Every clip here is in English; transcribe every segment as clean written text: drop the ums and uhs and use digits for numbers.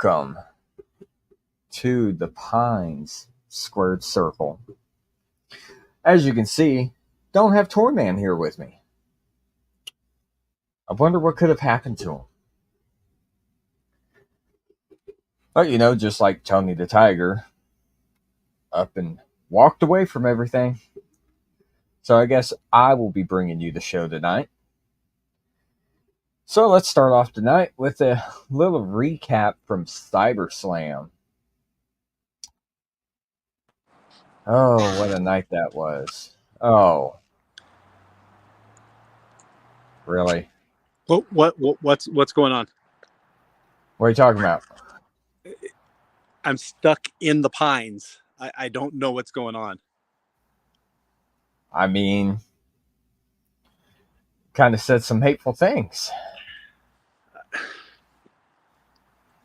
Welcome to the Pines Squared Circle. As you can see, don't have Toyman here with me. I wonder what could have happened to him. But just like Tony the Tiger, up and walked away from everything. So I guess I will be bringing you the show tonight. So let's start off tonight with a little recap from CyberSlam. Oh, what a night that was. Oh. Really? What's going on? What are you talking about? I'm stuck in the pines. I don't know what's going on. I mean, kind of said some hateful things.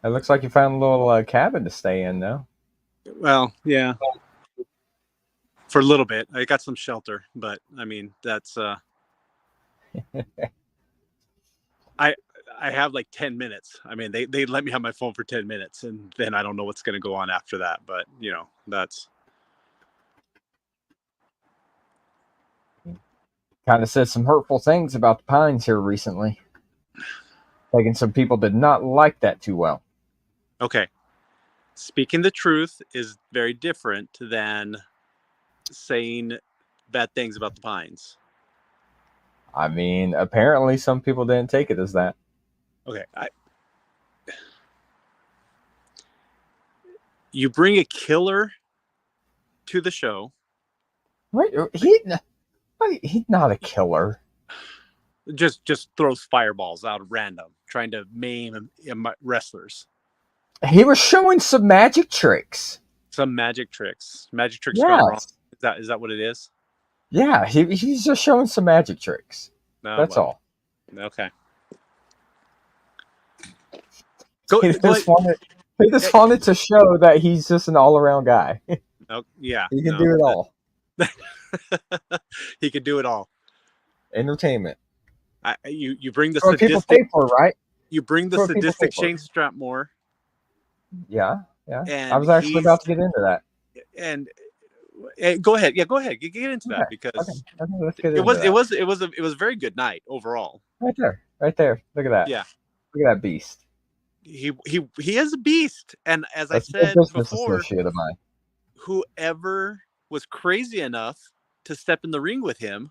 It looks like you found a little cabin to stay in, though. Well, yeah. For a little bit. I got some shelter, but I mean, that's I have like 10 minutes. I mean, they let me have my phone for 10 minutes, and then I don't know what's going to go on after that. But, that's... Kind of said some hurtful things about the Pines here recently. Thinking some people did not like that too well. Okay. Speaking the truth is very different than saying bad things about the Pines. I mean, apparently some people didn't take it as that. Okay. You bring a killer to the show. Wait, he's not a killer. Just throws fireballs out of random, trying to maim wrestlers. He was showing some magic tricks. Some magic tricks. Magic tricks yes. Gone wrong. Is that what it is? Yeah, he's just showing some magic tricks. No, that's all. Okay. He just wanted to show that he's just an all-around guy. Oh, yeah. He can do it all. He can do it all. Entertainment. You bring the sadistic... people pay for, right? You bring the sadistic Shane Strapmore. Yeah. I was actually about to get into that. And go ahead. Yeah, go ahead. Get into that because it was a very good night overall. Right there. Look at that. Yeah. Look at that beast. He is a beast, and as I said before, whoever was crazy enough to step in the ring with him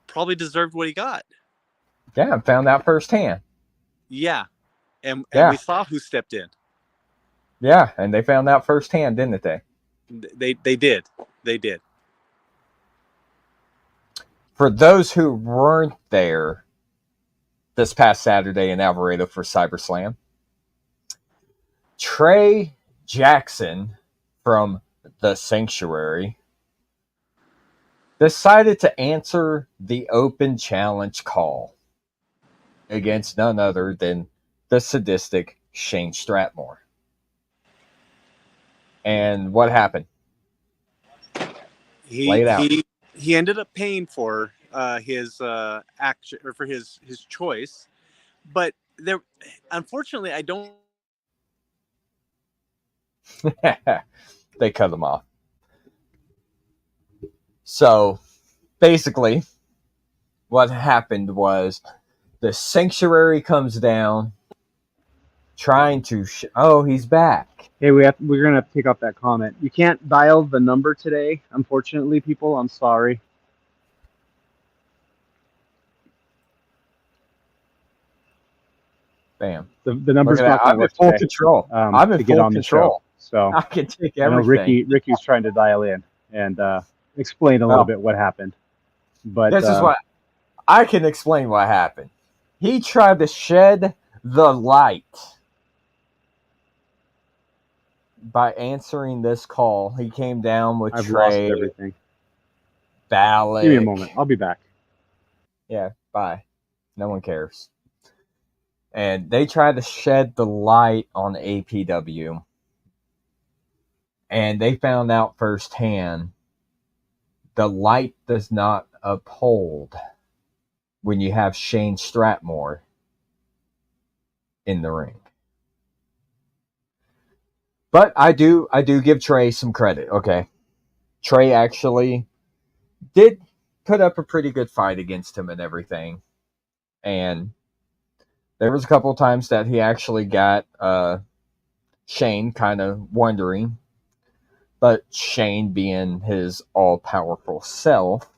probably deserved what he got. Yeah, I found out firsthand. Yeah, and we saw who stepped in. Yeah, and they found out firsthand, didn't they? They did. They did. For those who weren't there this past Saturday in Alvarado for CyberSlam, Trey Jackson from the Sanctuary decided to answer the open challenge call against none other than the sadistic Shane Strapmore. And what happened? He ended up paying for his action or for his choice, but there, unfortunately, I don't. They cut him off. So basically, what happened was the Sanctuary comes down, trying to. He's back. Hey, we're gonna have to take off that comment. You can't dial the number today, unfortunately, people. I'm sorry. Bam. The number's not I'm in full control. I'm in full control. So I can take everything. Ricky's trying to dial in and explain a little bit what happened. But this is what I can explain. What happened? He tried to shed the light by answering this call. He came down with Trey. Lost everything. Balak. Give me a moment. I'll be back. Yeah, bye. No one cares. And they tried to shed the light on APW. And they found out firsthand the light does not uphold when you have Shane Strapmore in the ring. But I do give Trey some credit. Okay, Trey actually did put up a pretty good fight against him and everything, and there was a couple of times that he actually got Shane kind of wondering, but Shane, being his all powerful self,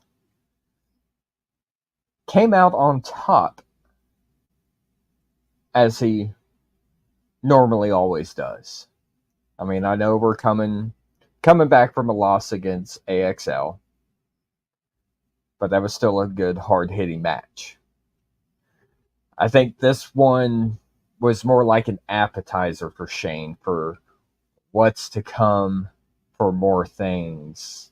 came out on top as he normally always does. I mean, I know we're coming back from a loss against AXL, but that was still a good hard hitting match. I think this one was more like an appetizer for Shane for what's to come, for more things,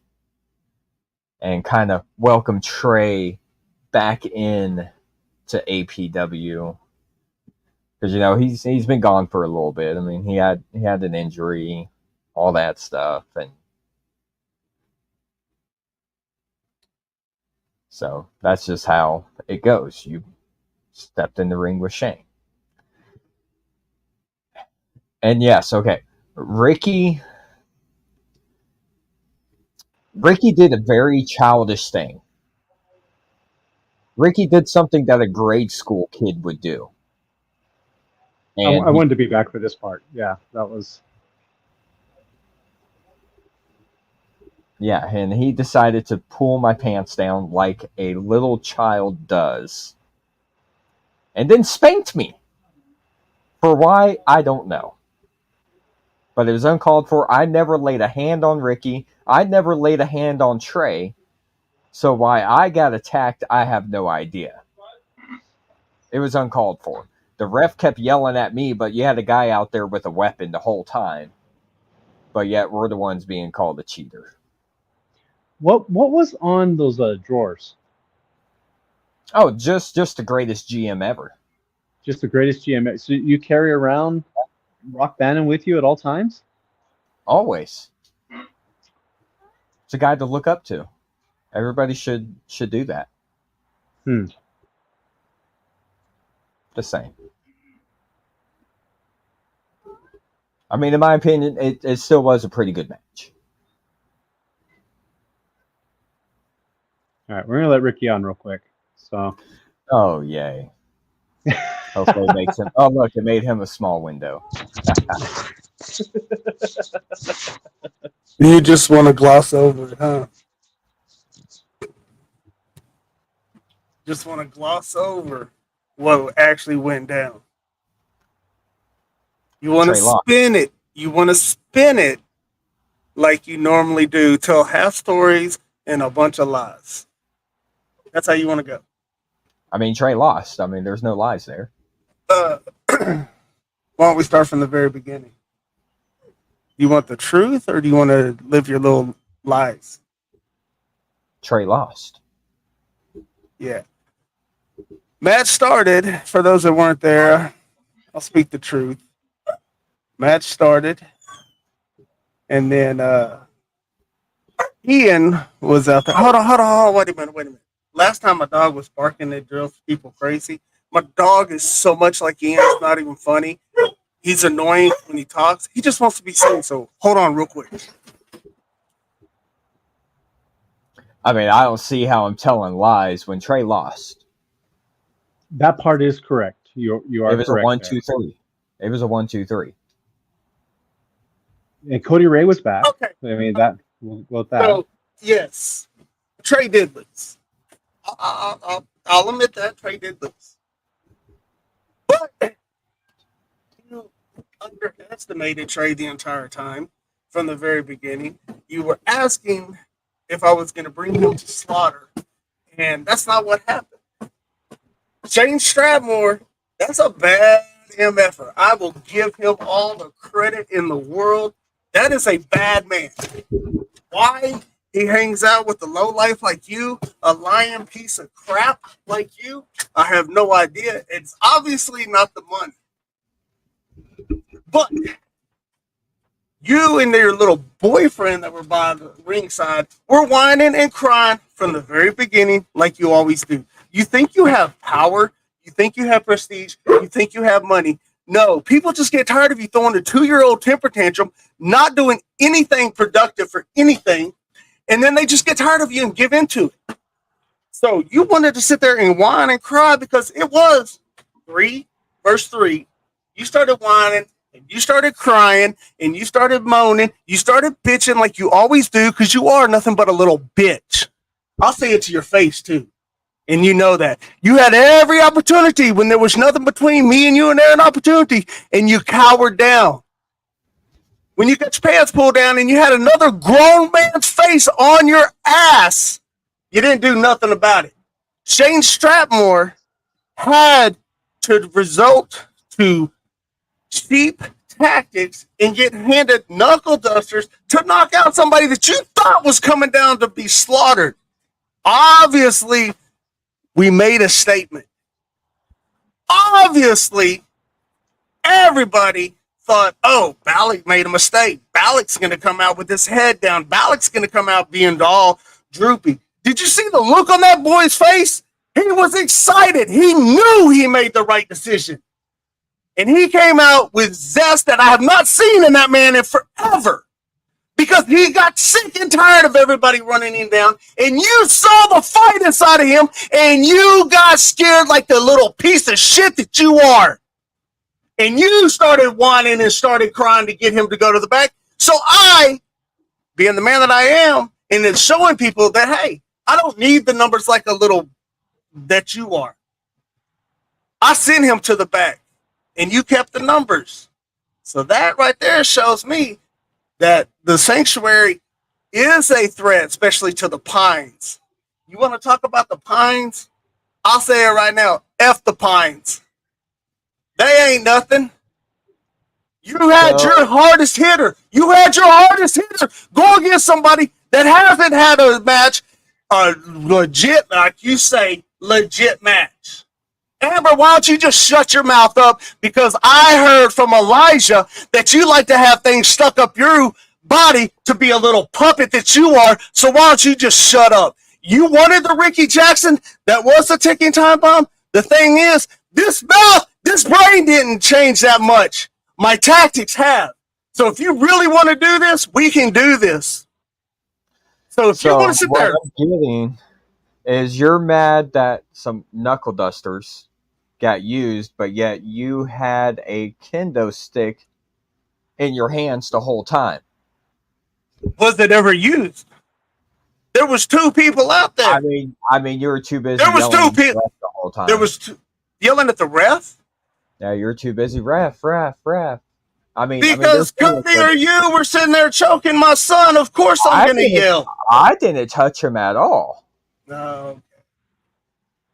and kind of welcome Trey back in to APW, because he's been gone for a little bit. I mean, he had an injury, all that stuff, and so that's just how it goes. You stepped in the ring with Shane, and yes, okay, Ricky did a very childish thing. Ricky did something that a grade school kid would do. And I wanted to be back for this part. Yeah, that was. yeah, and he decided to pull my pants down like a little child does. And then spanked me. For why, I don't know. But it was uncalled for. I never laid a hand on Ricky. I never laid a hand on Trey. So why I got attacked, I have no idea. It was uncalled for. The ref kept yelling at me, but you had a guy out there with a weapon the whole time. But yet we're the ones being called a cheater. What was on those drawers? Oh, just the greatest GM ever. Just the greatest GM. So you carry around Rock Bannon with you at all times? Always. It's a guy to look up to. Everybody should do that. Just saying. I mean, in my opinion, it still was a pretty good match. All right, we're gonna let Ricky on real quick. So. Oh yay! Hopefully, it makes him. Oh look, it made him a small window. You just want to gloss over it, huh? Just want to gloss over what actually went down. You want to spin it. You want to spin it like you normally do. Tell half stories and a bunch of lies. That's how you want to go. I mean, Trey lost. I mean, there's no lies there. Why don't we start from the very beginning? Do you want the truth, or do you want to live your little lies? Trey lost. Yeah. Match started. For those that weren't there, I'll speak the truth. Match started, and then Ian was out there. Hold on. Wait a minute. Last time my dog was barking, it drove people crazy. My dog is so much like Ian, it's not even funny. He's annoying when he talks. He just wants to be seen. So hold on real quick. I mean, I don't see how I'm telling lies when Trey lost. That part is correct. You are correct. It was a 1, 2, 3. It was a 1, 2, 3. And Cody Ray was back. Okay. I mean that. Well, that. So yes, Trey did lose. I'll admit that Trey did lose. But you underestimated Trey the entire time from the very beginning. You were asking if I was going to bring him to slaughter, and that's not what happened. Shane Stratmore, that's a bad MFer. I will give him all the credit in the world. That is a bad man. Why he hangs out with a lowlife like you, a lying piece of crap like you, I have no idea. It's obviously not the money. But you and your little boyfriend that were by the ringside were whining and crying from the very beginning like you always do. You think you have power. You think you have prestige. You think you have money. No, people just get tired of you throwing a 2-year-old temper tantrum, not doing anything productive for anything, and then they just get tired of you and give into it. So you wanted to sit there and whine and cry because it was 3, verse 3. You started whining and you started crying and you started moaning. You started bitching like you always do because you are nothing but a little bitch. I'll say it to your face too. And you know that. You had every opportunity when there was nothing between me and you and there an opportunity, and you cowered down. When you got your pants pulled down and you had another grown man's face on your ass, you didn't do nothing about it. Shane Strapmore had to resort to cheap tactics and get handed knuckle dusters to knock out somebody that you thought was coming down to be slaughtered. Obviously, we made a statement. Obviously, everybody thought, oh, Balak made a mistake. Balak's going to come out with his head down. Balak's going to come out being all droopy. Did you see the look on that boy's face? He was excited. He knew he made the right decision. And he came out with zest that I have not seen in that man in forever. Because he got sick and tired of everybody running him down. And you saw the fight inside of him. And you got scared like the little piece of shit that you are. And you started whining and started crying to get him to go to the back. So I, being the man that I am, and then showing people that, hey, I don't need the numbers like a little that you are. I sent him to the back. And you kept the numbers. So that right there shows me that the sanctuary is a threat, especially to the Pines. You want to talk about the Pines? I'll say it right now. F the Pines. They ain't nothing. You had your hardest hitter. You had your hardest hitter go against somebody that hasn't had a match, a legit, like you say, legit match. Amber, why don't you just shut your mouth up? Because I heard from Elijah that you like to have things stuck up your body to be a little puppet that you are. So why don't you just shut up? You wanted the Ricky Jackson that was a ticking time bomb. The thing is, this mouth, this brain didn't change that much. My tactics have. So if you really want to do this, we can do this. So if you want to sit there. What I'm getting is you're mad that some knuckle dusters got used, but yet you had a kendo stick in your hands the whole time. Was it ever used? There was 2 people out there. I mean, you were too busy. There was 2 people the whole time. There was 2 yelling at the ref. Yeah, you're too busy. Ref. Because Cody or you were sitting there choking my son. Of course, I'm going to yell. I didn't touch him at all. No.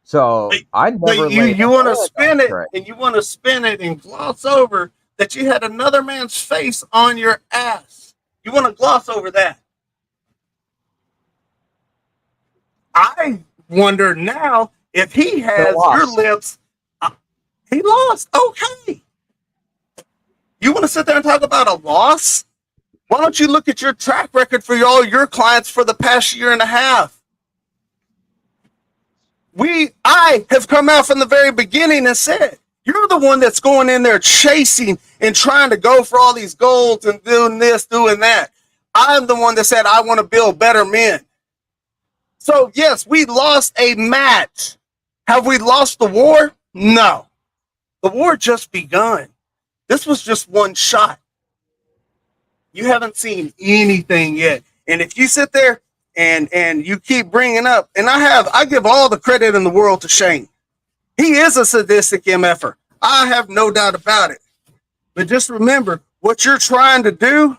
So I never. You want to spin it, and you want to spin it and gloss over that you had another man's face on your ass. You want to gloss over that. I wonder now if he has your lips. He lost. Okay. You want to sit there and talk about a loss? Why don't you look at your track record for all your clients for the past year and a half? I have come out from the very beginning and said, you're the one that's going in there chasing and trying to go for all these goals and doing this, doing that. I'm the one that said, I want to build better men. So yes, we lost a match. Have we lost the war? No. The war just begun. This was just one shot. You haven't seen anything yet. And if you sit there and you keep bringing up, and I give all the credit in the world to Shane. He is a sadistic MFer. I have no doubt about it. But just remember, what you're trying to do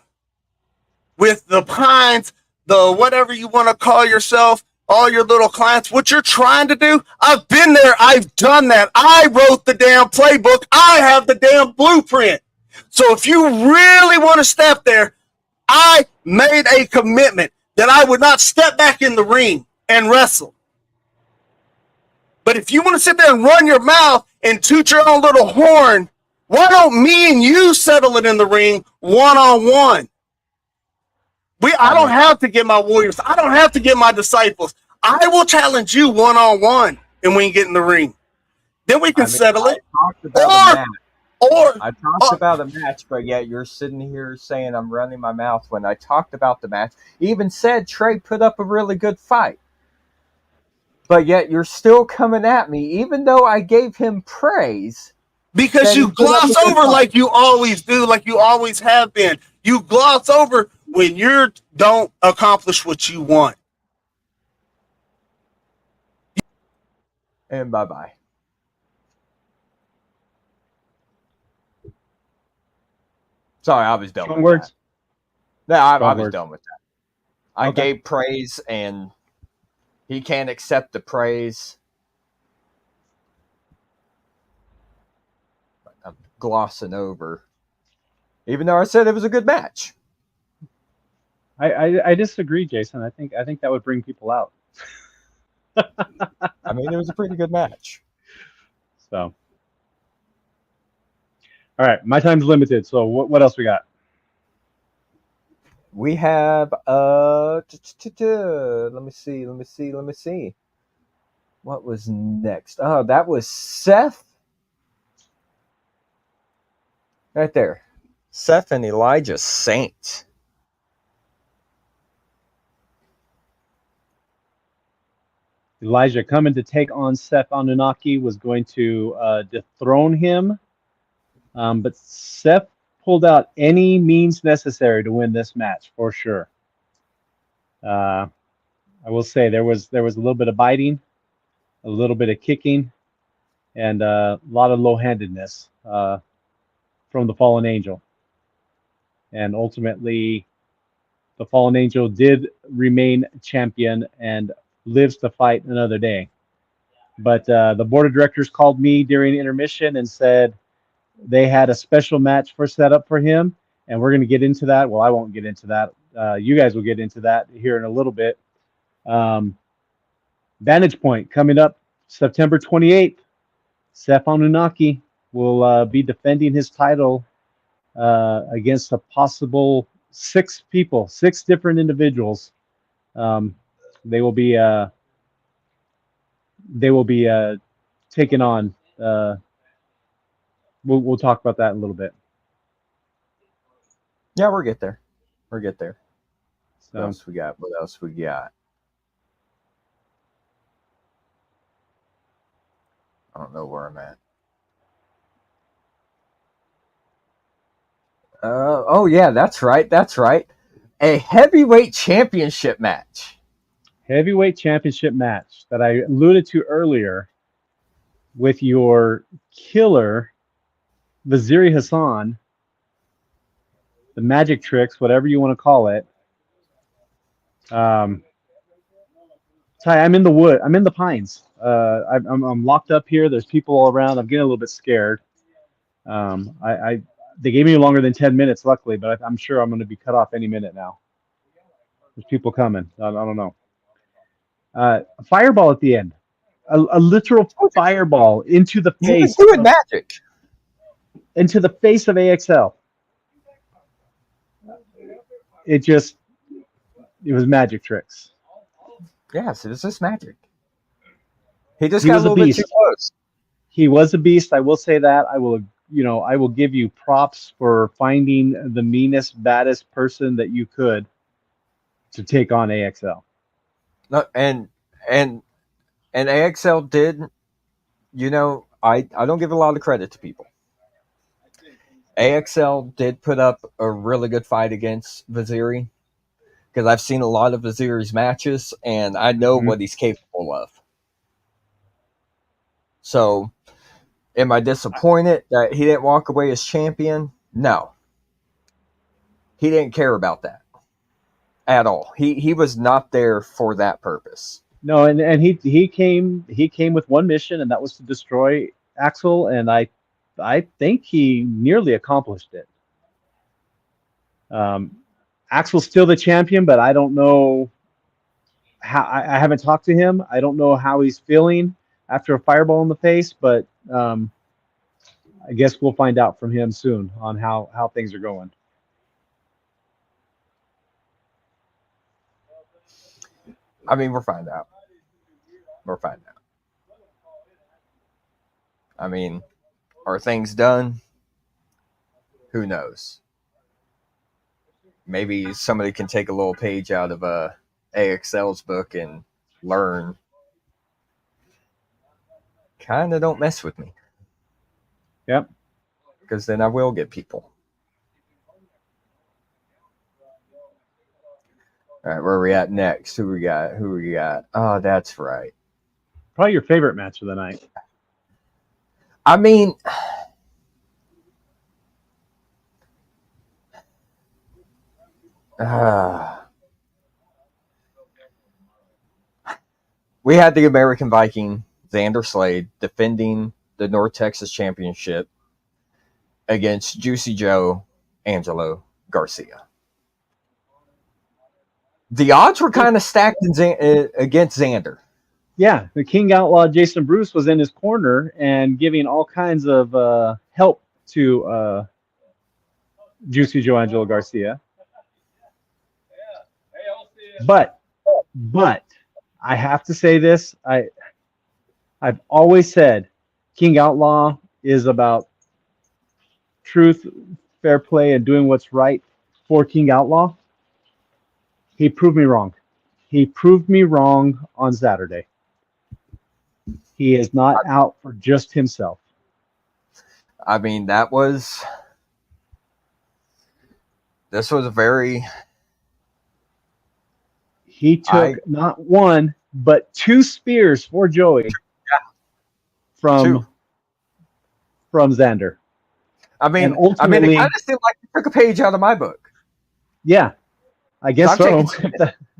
with the Pines, the whatever you want to call yourself, all your little clients, what you're trying to do, I've been there. I've done that. I wrote the damn playbook. I have the damn blueprint. So if you really want to step there, I made a commitment that I would not step back in the ring and wrestle. But if you want to sit there and run your mouth and toot your own little horn, why don't me and you settle it in the ring one-on-one? I don't have to get my warriors. I don't have to get my disciples. I will challenge you one-on-one and we can get in the ring. Then we can settle it. Or I talked about a match, but yet you're sitting here saying I'm running my mouth when I talked about the match. Even said Trey put up a really good fight. But yet you're still coming at me, even though I gave him praise because that he you put up a gloss good over fight. like you always do, like you always have been. You gloss over when you don't accomplish what you want. And bye-bye. Sorry, I was done Strong with words. that. No, I Strong was words. done with that. I Okay. gave praise, and he can't accept the praise. I'm glossing over, even though I said it was a good match. I disagree, Jason. I think that would bring people out. I mean, it was a pretty good match. So, all right, my time's limited. So, what else we got? We have let me see. What was next? Oh, that was Seth. Right there. Seth and Elijah Saint. Elijah coming to take on Seth Anunnaki was going to dethrone him, but Seth pulled out any means necessary to win this match for sure. I will say there was a little bit of biting, a little bit of kicking, and a lot of low-handedness from the fallen angel. And ultimately, the fallen angel did remain champion and lives to fight another day. But the board of directors called me during intermission and said they had a special match set up for him, and we're going to get into that. Well, I won't get into that. You guys will get into that here in a little bit. Vantage Point coming up September 28th. Seth Anunnaki will be defending his title against a possible 6 people, 6 different individuals. They will be taken on. We'll talk about that in a little bit. Yeah, we'll get there. We'll get there. What So, else we got? What else we got? I don't know where I'm at. Oh yeah, that's right. That's right. A heavyweight championship match. heavyweight championship match that I alluded to earlier with your killer Vaziri Hassan, the magic tricks, whatever you want to call it. Ty, I'm in the wood. I'm in the pines. I'm locked up here. There's people all around. I'm getting a little bit scared. I they gave me longer than 10 minutes, luckily, but I'm sure I'm going to be cut off any minute now. There's people coming. I don't know. A fireball at the end, a literal fireball into the He was face doing of magic. AXL. It was magic tricks. Yes, it was just magic. He just He got a was a little bit too beast. close. He was a beast. I will say that. I will give you props for finding the meanest, baddest person that you could to take on AXL. No, and AXL did. I don't give a lot of credit to people. AXL did put up a really good fight against Vaziri because I've seen a lot of Vaziri's matches and I know Mm-hmm. what he's capable of. So, am I disappointed that he didn't walk away as champion? No. He didn't care about that at all. He was not there for that purpose. No, and he came with one mission, and that was to destroy Axel, and I think he nearly accomplished it. Axel's still the champion, but I don't know how. I haven't talked to him. I don't know how he's feeling after a fireball in the face, but I guess we'll find out from him soon on how things are going. I mean, we'll find out. We'll find out. I mean, are things done? Who knows? Maybe somebody can take a little page out of AXL's book and learn. Kind of don't mess with me. Yep. Because then I will get people. All right, where are we at next? Who we got? Oh, that's right. Probably your favorite match of the night. I mean, we had the American Viking, Xander Slade, defending the North Texas Championship against Juicy Joe Angelo Garcia. The odds were kind of stacked against Xander. Yeah, the King Outlaw Jason Bruce was in his corner and giving all kinds of help to Juicy Joe Angelo Garcia. But I have to say this. I've always said King Outlaw is about truth, fair play, and doing what's right for King Outlaw. He proved me wrong. He proved me wrong on Saturday. He is not out for just himself. I mean, this was a very... He took not one, but 2 spears for Joey from Xander. I mean, And ultimately, it kind of seemed like he took a page out of my book. Yeah, I guess so.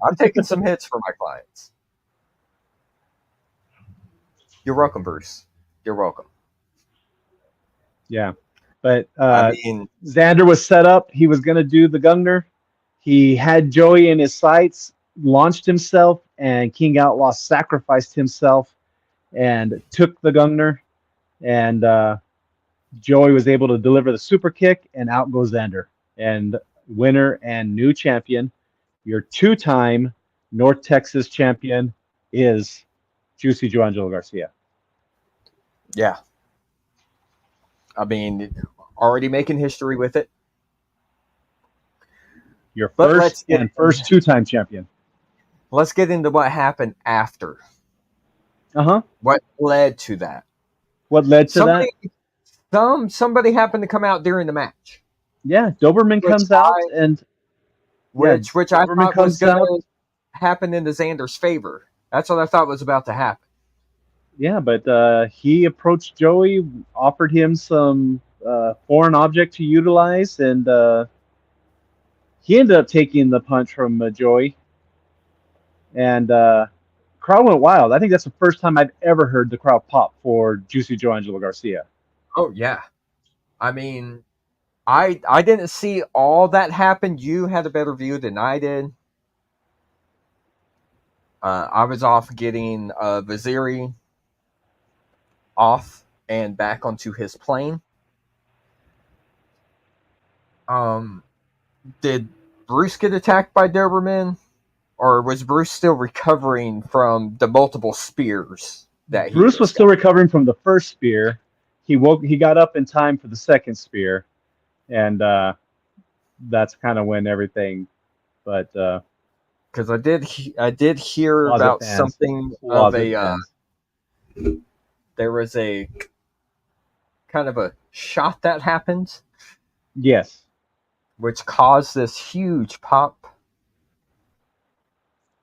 I'm taking some hits for my clients. You're welcome, Bruce. You're welcome. Yeah, but Xander was set up. He was going to do the Gungner. He had Joey in his sights, launched himself, and King Outlaw sacrificed himself and took the Gungner. And Joey was able to deliver the super kick, and out goes Xander. And winner and new champion, your 2-time North Texas champion, is Juicy Joe Angelo Garcia. Yeah. I mean, already making history with it. Your first 2-time champion. Let's get into what happened after. What led to that? What led to that? Somebody happened to come out during the match. Yeah, Doberman comes out, and which I thought was going to happen into Xander's favor. That's what I thought was about to happen. Yeah, but he approached Joey, offered him some foreign object to utilize, and he ended up taking the punch from Joey. And crowd went wild. I think that's the first time I've ever heard the crowd pop for Juicy Joe Angelo Garcia. Oh, yeah. I mean, I didn't see all that happen. You had a better view than I did. I was off getting Vaziri off and back onto his plane. Did Bruce get attacked by Doberman? Or was Bruce still recovering from the multiple spears that Bruce was still recovering from the first spear. He got up in time for the second spear, and that's kind of when everything. But because I did hear about something of a there was a kind of a shot that happened. Yes, which caused this huge pop.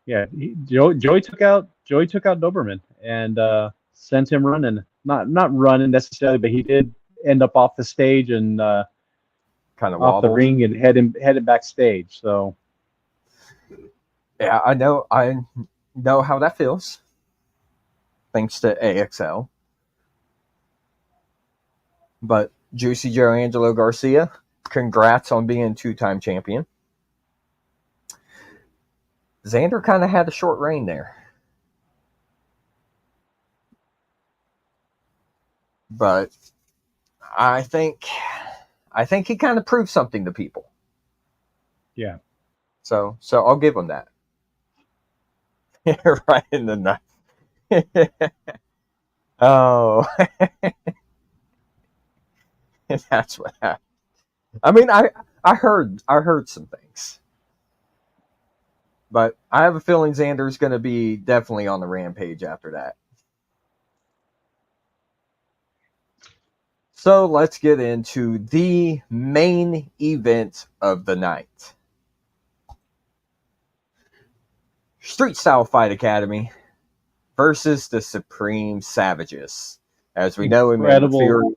Yeah, Joey took out Doberman and sent him running. Not running necessarily, but he did end up off the stage and kind of off the ring and headed backstage. So yeah, I know how that feels. Thanks to AXL. But Juicy Joe Angelo Garcia, congrats on being 2-time champion. Xander kind of had a short reign there. But I think he kind of proved something to people. Yeah. So I'll give him that. Right in the knife. Oh. That's what happened. I mean, I heard some things, but I have a feeling Xander's going to be definitely on the rampage after that. So let's get into the main event of the night. Street Style Fight Academy versus the Supreme Savages. As we know, Emmanuel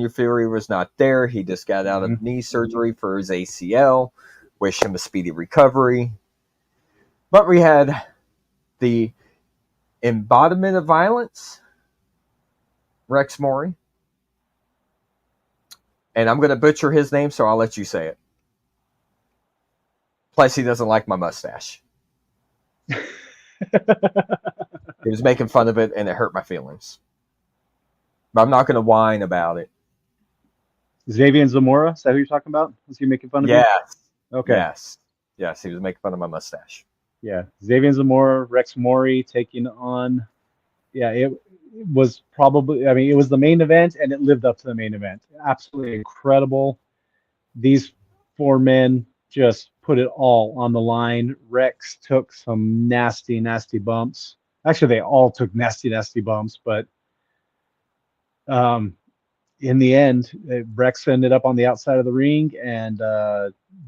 Fury was not there. He just got out of knee surgery for his ACL. Wish him a speedy recovery. But we had the embodiment of violence, Rex Mori. And I'm going to butcher his name, so I'll let you say it. Plus, he doesn't like my mustache. He was making fun of it, and it hurt my feelings. But I'm not going to whine about it. Xavier Zamora, is that who you're talking about? Was he making fun of you? Yes. Okay. Yes, he was making fun of my mustache. Yeah, Xavier Zamora, Rex Mori taking on. Yeah, it was probably. I mean, it was the main event, and it lived up to the main event. Absolutely incredible. These four men just put it all on the line. Rex took some nasty, nasty bumps. Actually, they all took nasty, nasty bumps, but in the end, Rex ended up on the outside of the ring, and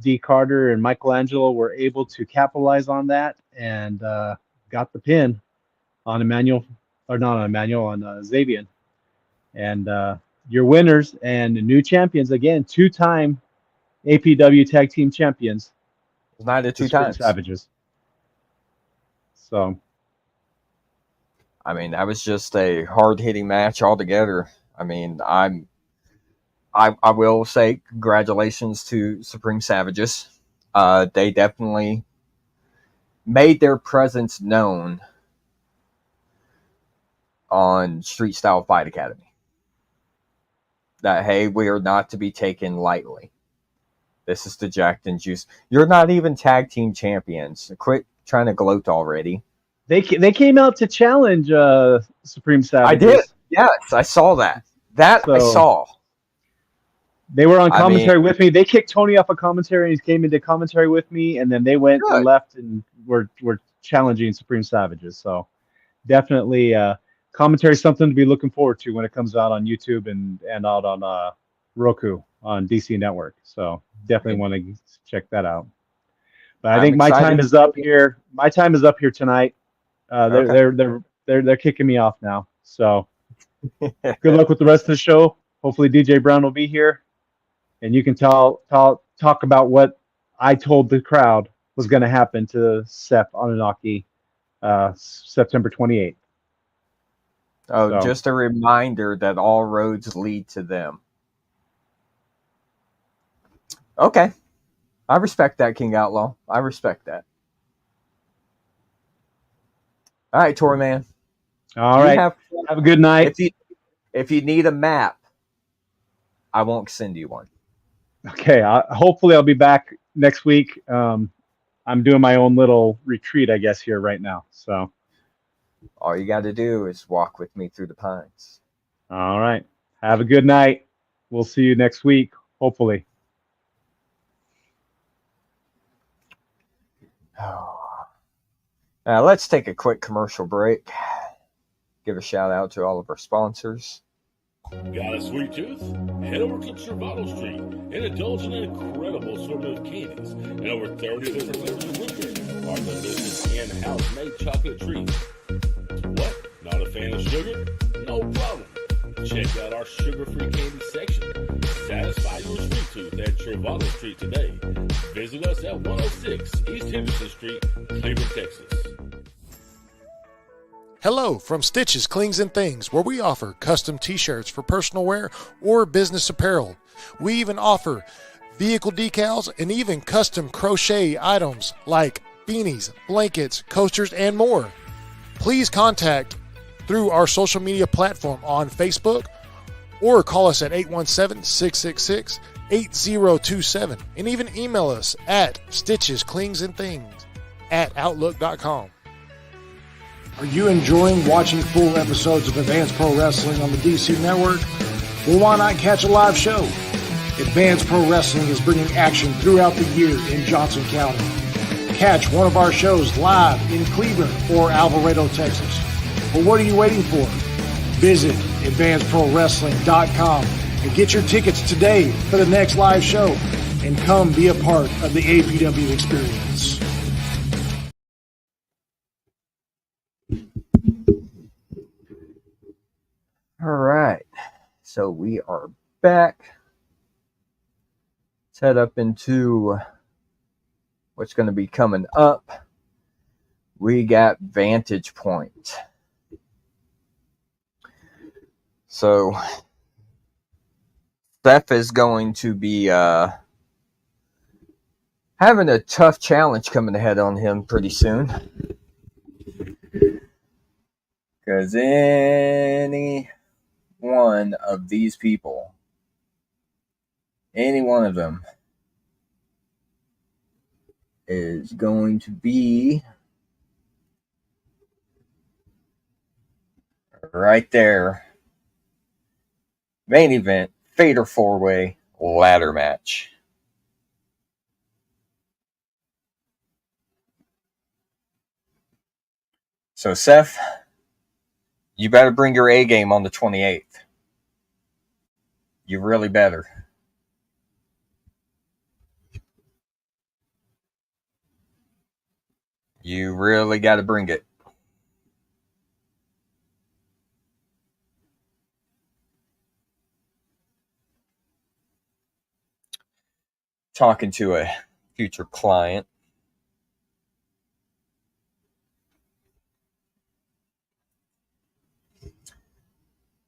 D. Carter and Michelangelo were able to capitalize on that and got the pin on Xavier. And your winners and new champions, again, two-time APW Tag Team Champions. It was neither two times. Savages. So, I mean, that was just a hard-hitting match altogether. I mean, I will say congratulations to Supreme Savages. They definitely made their presence known on Street Style Fight Academy. That, hey, we are not to be taken lightly. This is the Jacked and Juice. You're not even tag team champions. Quit trying to gloat already. They came out to challenge Supreme Savages. I did. Yes, I saw that. I saw. They were on commentary with me. They kicked Tony off of commentary and he came into commentary with me, and then they went and left and were challenging Supreme Savages. So definitely commentary is something to be looking forward to when it comes out on YouTube and out on Roku on DC Network. So definitely want to check that out. But I think my time is up here. My time is up here tonight. They're kicking me off now. So good luck with the rest of the show. Hopefully DJ Brown will be here, and you can talk about what I told the crowd was going to happen to Seth Anunnaki September 28th. Oh, so, just a reminder that all roads lead to them. Okay. I respect that, King Outlaw. I respect that. All right, Tory Man. All right. Have a good night. If you need a map, I won't send you one. Okay. Hopefully I'll be back next week. I'm doing my own little retreat, I guess, here right now. So all you got to do is walk with me through the pines. All right. Have a good night. We'll see you next week, hopefully. Now let's take a quick commercial break. Give a shout out to all of our sponsors. Got a sweet tooth? Head over to Cervato Street and indulge in an incredible assortment of candies and over 30 different flavors of blueberry. Our delicious in-house made chocolate treats. What? Not a fan of sugar? No problem. Check out our sugar-free candy section. Satisfy your sweet tooth at Cervato Street today. Visit us at 106 East Henderson Street, Cleburne, Texas. Hello from Stitches, Clings, and Things, where we offer custom t-shirts for personal wear or business apparel. We even offer vehicle decals and even custom crochet items like beanies, blankets, coasters, and more. Please contact through our social media platform on Facebook or call us at 817-666-8027 and even email us at stitchesclingsandthings@outlook.com. Are you enjoying watching full episodes of Advanced Pro Wrestling on the DC Network? Well, why not catch a live show? Advanced Pro Wrestling is bringing action throughout the year in Johnson County. Catch one of our shows live in Cleburne or Alvarado, Texas. But what are you waiting for? Visit advancedprowrestling.com and get your tickets today for the next live show and come be a part of the APW experience. All right, so we are back. Let's head up into what's going to be coming up. We got Vantage Point. So Seth is going to be having a tough challenge coming ahead on him pretty soon. Because any one of these people, any one of them, is going to be right there. Main event, Fatal 4-Way ladder match. So, Seth, you better bring your A game on the 28th. You really better. You really got to bring it. Talking to a future client.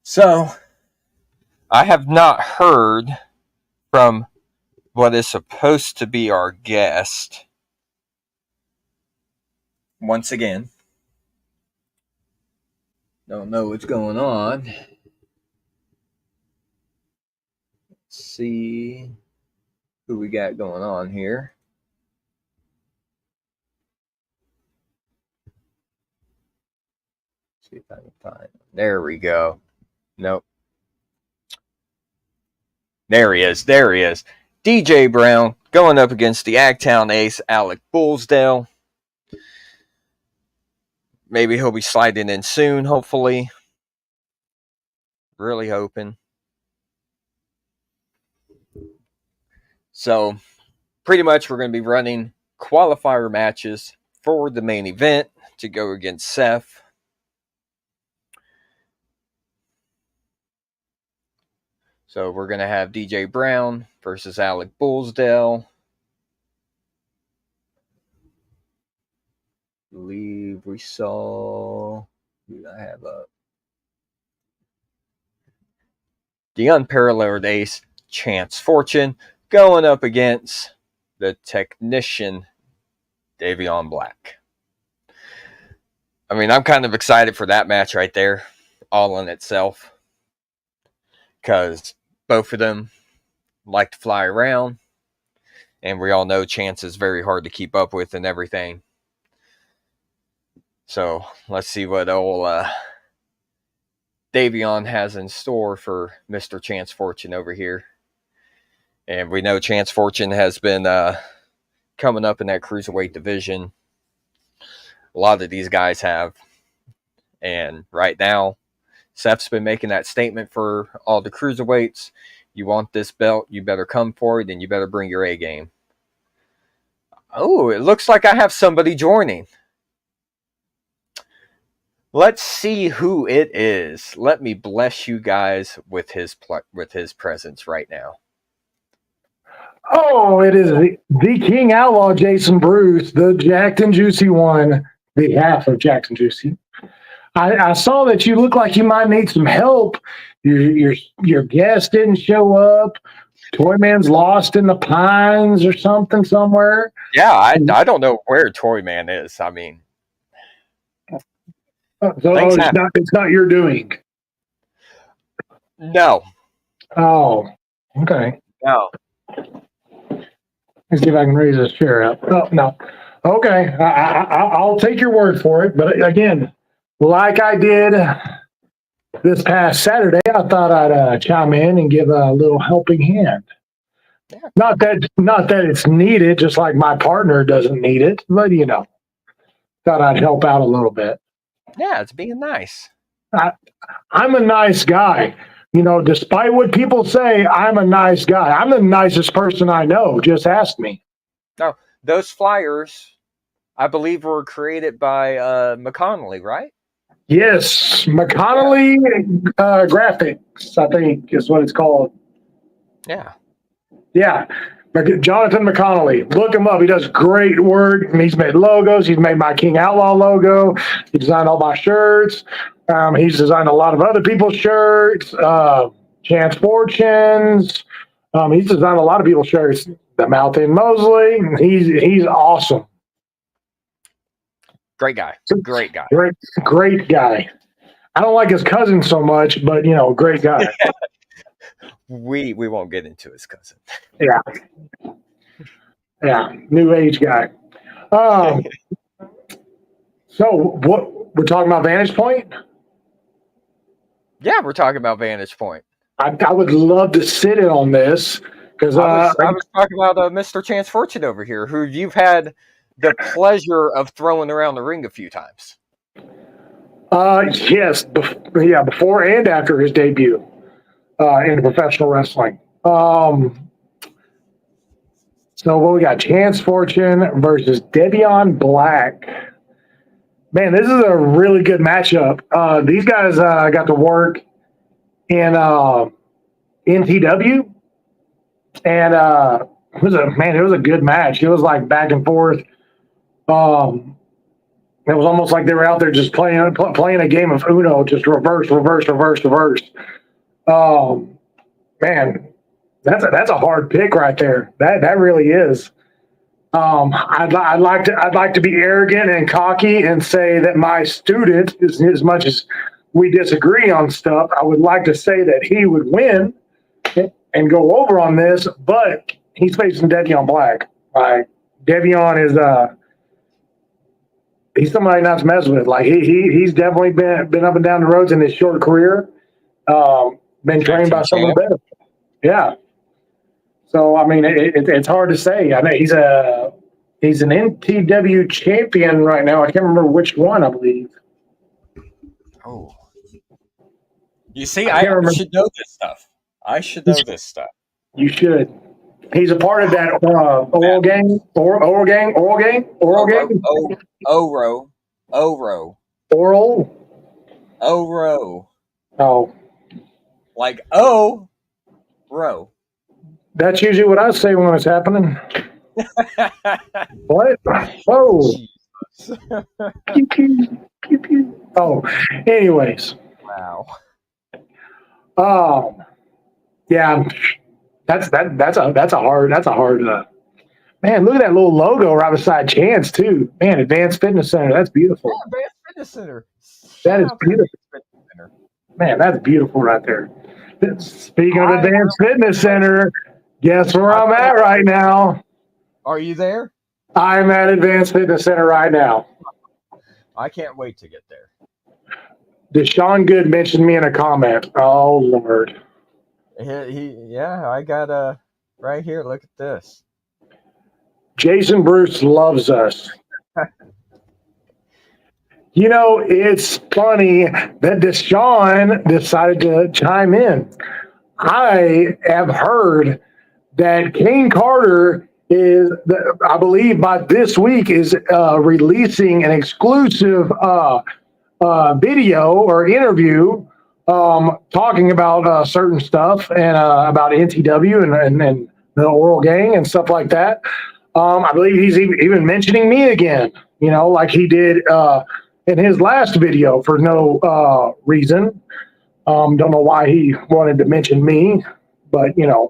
So, I have not heard from what is supposed to be our guest. Once again, don't know what's going on. Let's see who we got going on here. See if I can find him. There we go. Nope. There he is. There he is. DJ Brown going up against the Agtown ace, Alec Bullsdale. Maybe he'll be sliding in soon, hopefully. Really hoping. So, pretty much we're going to be running qualifier matches for the main event to go against Seth. So we're going to have DJ Brown versus Alec Bullsdale. I believe we saw... Who did I have up? The unparalleled ace, Chance Fortune, going up against the technician, Davion Black. I mean, I'm kind of excited for that match right there, all in itself. Because both of them like to fly around. And we all know Chance is very hard to keep up with and everything. So let's see what old Davion has in store for Mr. Chance Fortune over here. And we know Chance Fortune has been coming up in that cruiserweight division. A lot of these guys have. And right now, Seth's been making that statement for all the cruiserweights. You want this belt, you better come for it, and you better bring your A game. Oh, it looks like I have somebody joining. Let's see who it is. Let me bless you guys with his presence right now. Oh, it is the King Outlaw, Jason Bruce, the Jacked and Juicy one, the half of Jacked and Juicy. I saw that you look like you might need some help. Your guest didn't show up. Toyman's lost in the pines or something somewhere. Yeah, I don't know where Toyman is. I mean, it's not your doing. No. Oh, okay. No. Let's see if I can raise this chair up. Oh, no. Okay, I'll take your word for it. But again, like I did this past Saturday, I thought I'd chime in and give a little helping hand. Not that it's needed, just like my partner doesn't need it, but thought I'd help out a little bit. Yeah, it's being nice. I'm a nice guy. Despite what people say, I'm a nice guy. I'm the nicest person I know. Just ask me. No, those flyers, I believe, were created by McConnelly, right? Yes, McConnelly Graphics, I think is what it's called. Yeah. Yeah, Jonathan McConnelly. Look him up. He does great work. He's made logos. He's made my King Outlaw logo. He designed all my shirts. He's designed a lot of other people's shirts. Chance Fortunes. He's designed a lot of people's shirts. The Mountain Mosley. He's awesome. Great guy. Great guy. Great guy. I don't like his cousin so much, but great guy. We won't get into his cousin. Yeah, new age guy. So what we're talking about Vantage Point? Yeah, we're talking about Vantage Point. I would love to sit in on this because I was talking about Mr. Chance Fortune over here, who you've had the pleasure of throwing around the ring a few times. Yes, before and after his debut in professional wrestling. So what we got? Chance Fortune versus Devion Black. Man, this is a really good matchup. These guys got to work in NTW, and it was a good match. It was like back and forth. It was almost like they were out there just playing a game of Uno, just reverse. Man, that's a hard pick right there. That really is. I'd like to be arrogant and cocky and say that my student, as much as we disagree on stuff, I would like to say that he would win and go over on this, but he's facing Devion Black. Devion is he's somebody not to mess with. Like he's definitely been up and down the roads in his short career. Been trained by some of the best. Yeah. So I mean, it's hard to say. I mean, he's an NTW champion right now. I can't remember which one. I believe. Oh. You see, I should know this stuff. I should know this stuff. You should. He's a part of that Oral Gang. Oh. Like row. That's usually what I say when it's happening. What? Oh. Pew, pew, pew, pew. Oh. Anyways. Wow. Yeah. That's a hard. Man, look at that little logo right beside Chance too. Man, Advanced Fitness Center. That's beautiful. Yeah, Advanced Fitness Center. That is beautiful. Man, that's beautiful right there. Speaking of Advanced Fitness Center, guess where I'm at right now? Are you there? I'm at Advanced Fitness Center right now. I can't wait to get there. Deshaun Good mentioned me in a comment. Oh, Lord. I got right here. Look at this. Jason Bruce loves us. It's funny that Deshaun decided to chime in. I have heard that Kane Carter I believe by this week, is releasing an exclusive video or interview talking about certain stuff and about NTW and the Oral Gang and stuff like that. I believe he's even mentioning me again, like he did in his last video for no reason. Don't know why he wanted to mention me, but if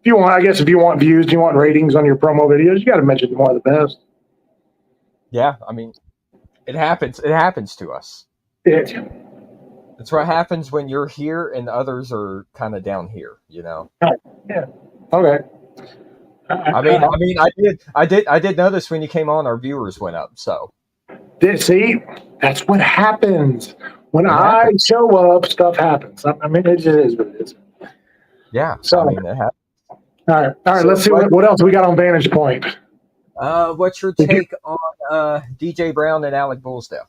you want views, you want ratings on your promo videos, you got to mention one of the best. Yeah, I mean, it happens. It happens to us. It's what happens when you're here and others are kind of down here. Yeah. Okay. I did notice when you came on, our viewers went up. So, see, that's what happens when I show up. Stuff happens. I mean, it just is what it is. Yeah. So, I mean, it happens. All right. So Let's see what else we got on Vantage Point. what's your take on DJ Brown and Alec Bullsdale?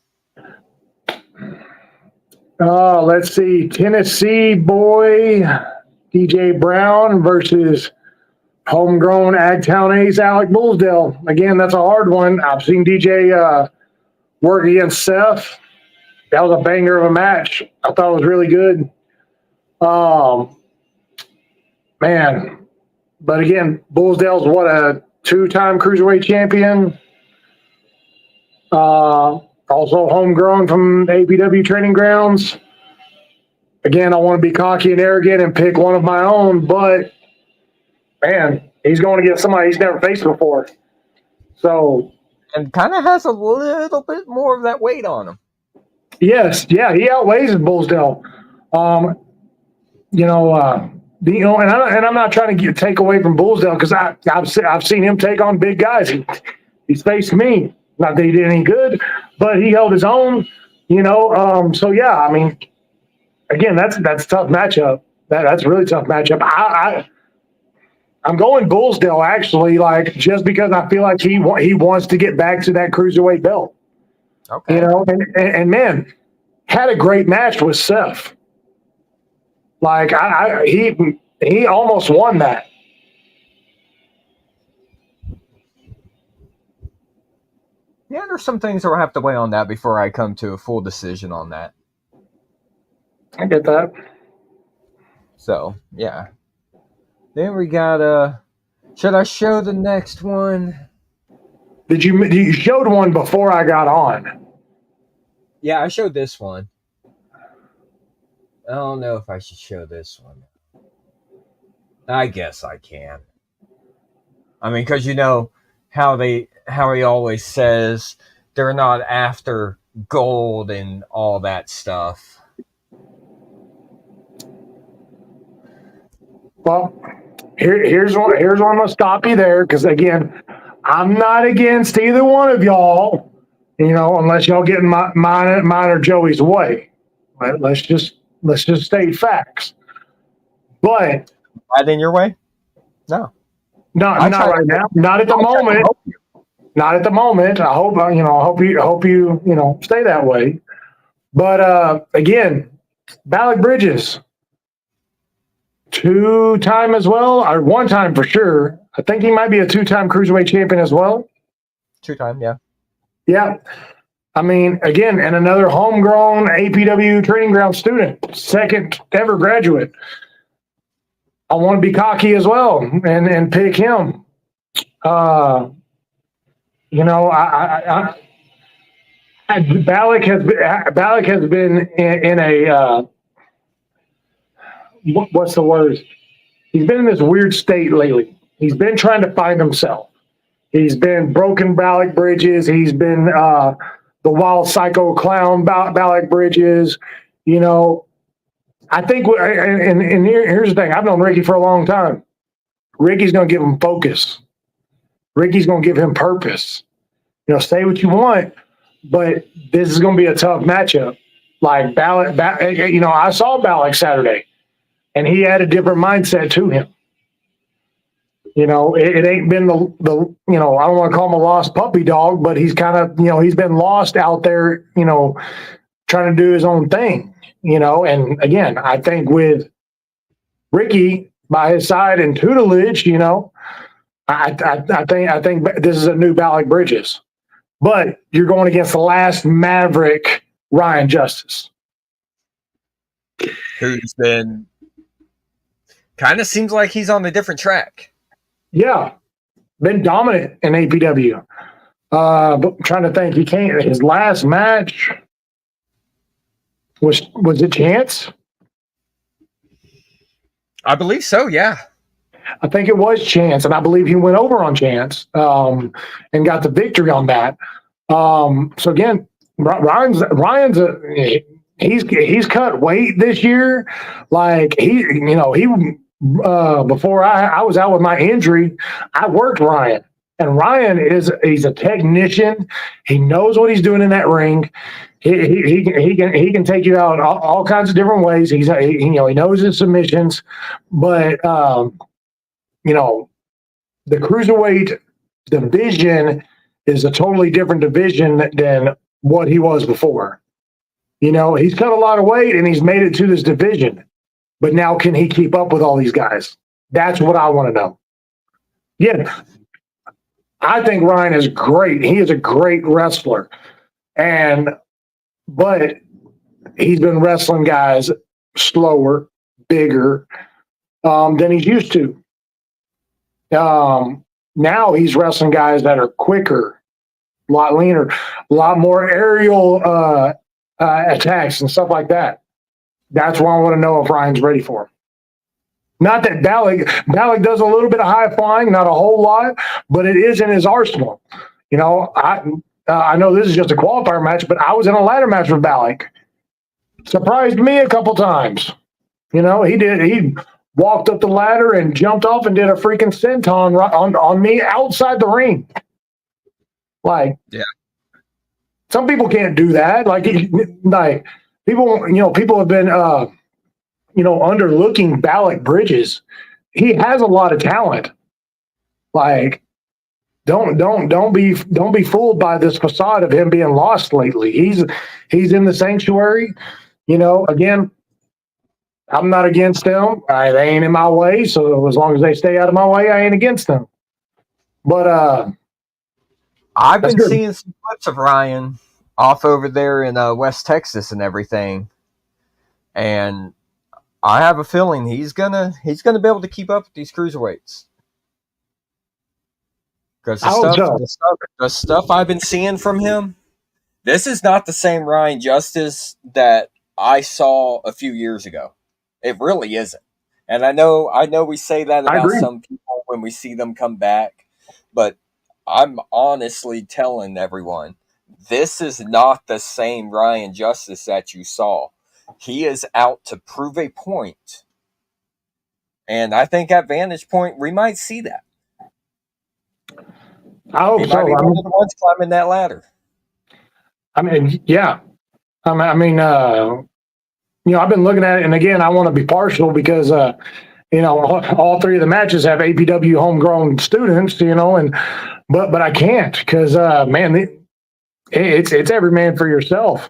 Let's see. Tennessee boy DJ Brown versus homegrown Agtown Ace Alec Bullsdale. Again, that's a hard one. I've seen DJ work against Seth. That was a banger of a match. I thought it was really good. Man. But again, Bullsdale's a 2-time cruiserweight champion. Also homegrown from APW training grounds. Again, I want to be cocky and arrogant and pick one of my own, but man, he's going to get somebody he's never faced before. So, and kind of has a little bit more of that weight on him. Yes, yeah, he outweighs Bullsdale. And I'm not trying to take away from Bullsdale because I've seen him take on big guys. He's faced me. Not that he did any good, but he held his own. So yeah, I mean, again, that's a tough matchup. That's a really tough matchup. I'm going Bullsdale actually, like just because I feel like he wants to get back to that cruiserweight belt. Okay. And man, had a great match with Seth. Like he almost won that. Yeah, there's some things that we'll have to weigh on that before I come to a full decision on that. I get that. So, yeah. Then we got, should I show the next one? You showed one before I got on. Yeah, I showed this one. I don't know if I should show this one. I guess I can. I mean, because how he always says they're not after gold and all that stuff. Well, here's one. I'm gonna stop you there because again, I'm not against either one of y'all. Unless y'all get in mine or Joey's way. Let's just state facts. But right in your way? No. Not right now. Not at the moment. Not at the moment. I hope you stay that way. But again, Balak Bridges, 2-time as well, or 1-time for sure. I think he might be a 2-time cruiserweight champion as well. 2-time, yeah. Yeah. I mean, again, and another homegrown APW training ground student, 2nd ever graduate. I want to be cocky as well and pick him. Balak has been in a what's the word? He's been in this weird state lately. He's been trying to find himself. He's been broken Balak Bridges. He's been the wild psycho clown Balak Bridges. I think, and here's the thing. I've known Ricky for a long time. Ricky's going to give him focus. Ricky's going to give him purpose. Say what you want, but this is going to be a tough matchup. Like I saw Balak Saturday, and he had a different mindset to him. It ain't been the I don't want to call him a lost puppy dog, but he's kind of, he's been lost out there, trying to do his own thing, and again, I think with Ricky by his side and tutelage, I think this is a new Balak Bridges, but you're going against the last Maverick, Ryan Justice, who's been kind of seems like he's on a different track. Yeah, been dominant in APW. But I'm trying to think, his last match was it Chance? I believe so, yeah. I think it was Chance, and I believe he went over on Chance and got the victory on that. So again, Ryan's he's cut weight this year. Like he before I was out with my injury, I worked Ryan. And Ryan he's a technician. He knows what he's doing in that ring. He can take you out all kinds of different ways. He knows his submissions, but the cruiserweight division is a totally different division than what he was before. He's cut a lot of weight and he's made it to this division. But now can he keep up with all these guys? That's what I want to know. Yeah, I think Ryan is great. He is a great wrestler. But he's been wrestling guys slower, bigger than he's used to. Now he's wrestling guys that are quicker, a lot leaner, a lot more aerial attacks and stuff like that. That's why I want to know if Ryan's ready for him. Not that Ballack does a little bit of high flying, not a whole lot, but it is in his arsenal. I know this is just a qualifier match, but I was in a ladder match with Ballack. Surprised me a couple times. He walked up the ladder and jumped off and did a freaking senton on me outside the ring. Some people can't do that. People have been, underlooking Ballack Bridges. He has a lot of talent. Don't be fooled by this facade of him being lost lately. He's in the sanctuary. Again, I'm not against them. They ain't in my way. So as long as they stay out of my way, I ain't against them. But I've been seeing some clips of Ryan off over there in West Texas and everything, and I have a feeling he's gonna be able to keep up with these cruiserweights. Because the stuff I've been seeing from him, this is not the same Ryan Justice that I saw a few years ago. It really isn't. And I know we say that about some people when we see them come back, but I'm honestly telling everyone, this is not the same Ryan Justice that you saw. He is out to prove a point. And I think at Vantage Point, we might see that. I hope he so. Might be one of the ones climbing that ladder. Yeah. I've been looking at it, and again, I want to be partial because, all three of the matches have APW homegrown students, but I can't because, it's every man for yourself.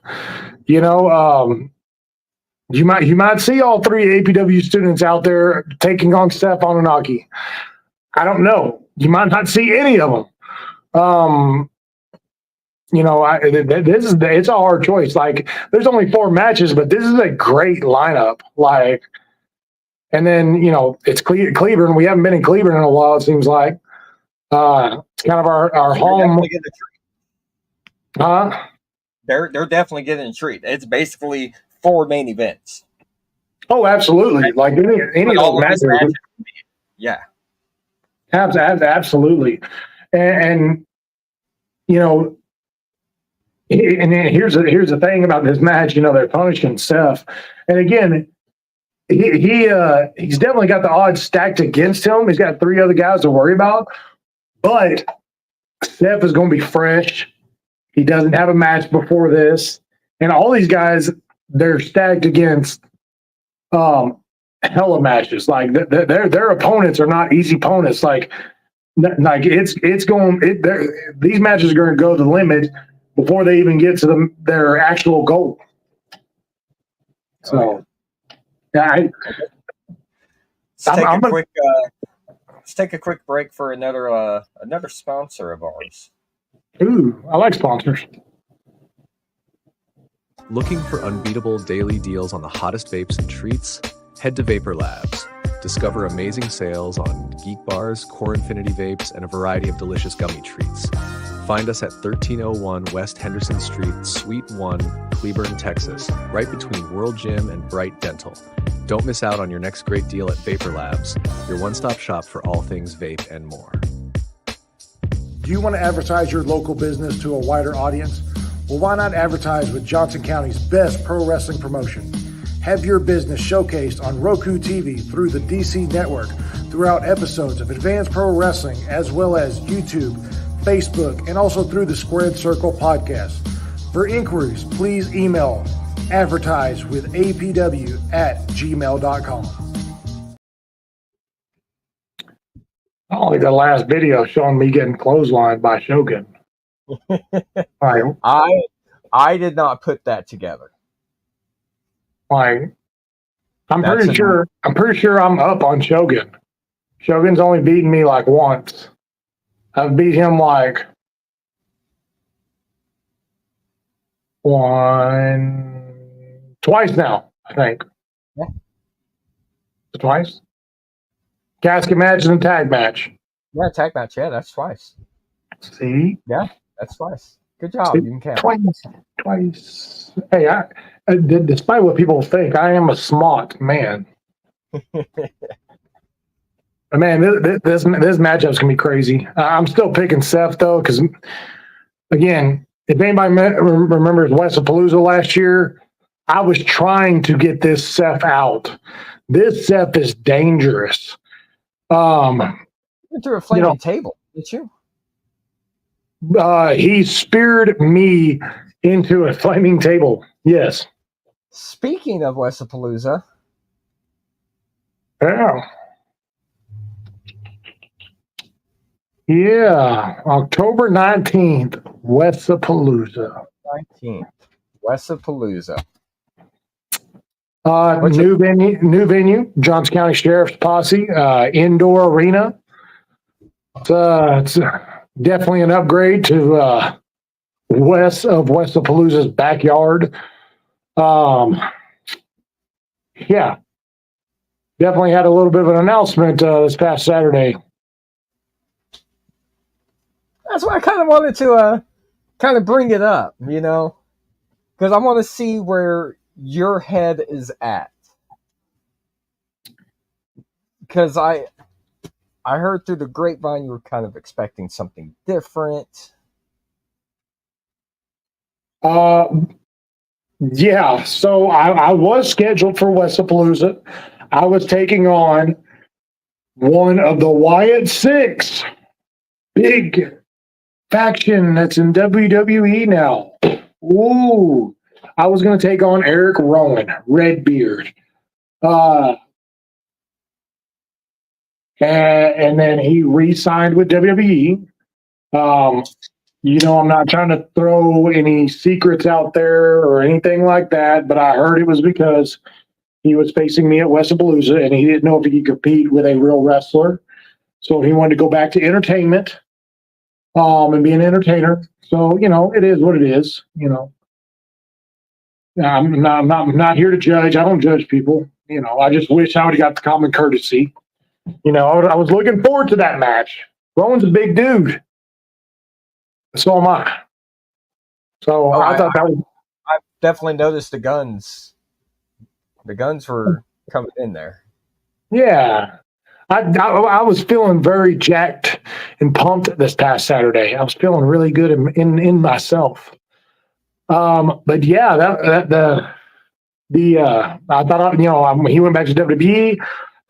You might see all three APW students out there taking on Steph Anunnaki. I don't know. You might not see any of them. It's a hard choice. There's only 4 matches, but this is a great lineup. And then it's Cleburne. We haven't been in Cleburne in a while. It seems like it's kind of our home. They're definitely getting a treat. It's basically 4 main events. Oh, absolutely! Like any of those matches. Yeah, absolutely. And here's the thing about this match. They're punishing Seth, and again, he's definitely got the odds stacked against him. He's got 3 other guys to worry about, but Seth is going to be fresh. He doesn't have a match before this, and all these guys, they're stacked against hella matches. Their opponents are not easy opponents. These matches are going to go the limit before they even get to their actual goal. So, let's take a quick break for another sponsor of ours. Ooh, I like sponsors. Looking for unbeatable daily deals on the hottest vapes and treats? Head to Vapor Labs. Discover amazing sales on Geek Bars, Core Infinity Vapes, and a variety of delicious gummy treats. Find us at 1301 West Henderson Street, Suite 1, Cleburne, Texas, right between World Gym and Bright Dental. Don't miss out on your next great deal at Vapor Labs, your one-stop shop for all things vape and more. Do you want to advertise your local business to a wider audience? Well, why not advertise with Johnson County's best pro wrestling promotion? Have your business showcased on Roku TV through the DC Network throughout episodes of Advanced Pro Wrestling, as well as YouTube, Facebook, and also through the Squared Circle podcast. For inquiries, please email advertisewithapw@gmail.com. I don't like the last video showing me getting clotheslined by Shogun. I did not put that together. Like, I'm That's pretty sure I'm up on Shogun. Shogun's only beaten me like once. I've beat him like twice now, I think. Yeah. Twice? Casket match and a tag match. Yeah, tag match. Yeah, that's twice. See? Yeah, that's twice. Good job. See? You can count. Twice. Hey, despite what people think, I am a smart man. Man, this matchup's gonna be crazy. I'm still picking Seth though, because again, if anybody remembers Westapalooza last year, I was trying to get this Seth out. This Seth is dangerous. You went through a flaming table, didn't you? He speared me into a flaming table. Yes. Speaking of Westapalooza, yeah, October 19th, Westapalooza. 19th, Westapalooza. New venue, Johnson County Sheriff's Posse, indoor arena. It's definitely an upgrade to west of Westapalooza's backyard. Yeah, definitely had a little bit of an announcement this past Saturday. That's why I kind of wanted to kind of bring it up, because I want to see where your head is at. Because I heard through the grapevine you were kind of expecting something different. Yeah, so I was scheduled for Westapalooza. I was taking on one of the Wyatt Six, big faction that's in WWE now. Ooh, I was going to take on Eric Rowan, Redbeard. And then he re-signed with WWE. I'm not trying to throw any secrets out there or anything like that, but I heard it was because he was facing me at Westapalooza and he didn't know if he could compete with a real wrestler. So he wanted to go back to entertainment and be an entertainer. So, it is what it is, I'm not here to judge. I don't judge people. I just wish I would have got the common courtesy. I was looking forward to that match. Rowan's a big dude. So am I. So I thought that was. I definitely noticed the guns. The guns were coming in there. Yeah. I was feeling very jacked and pumped this past Saturday. I was feeling really good in myself. But yeah, I thought, he went back to WWE.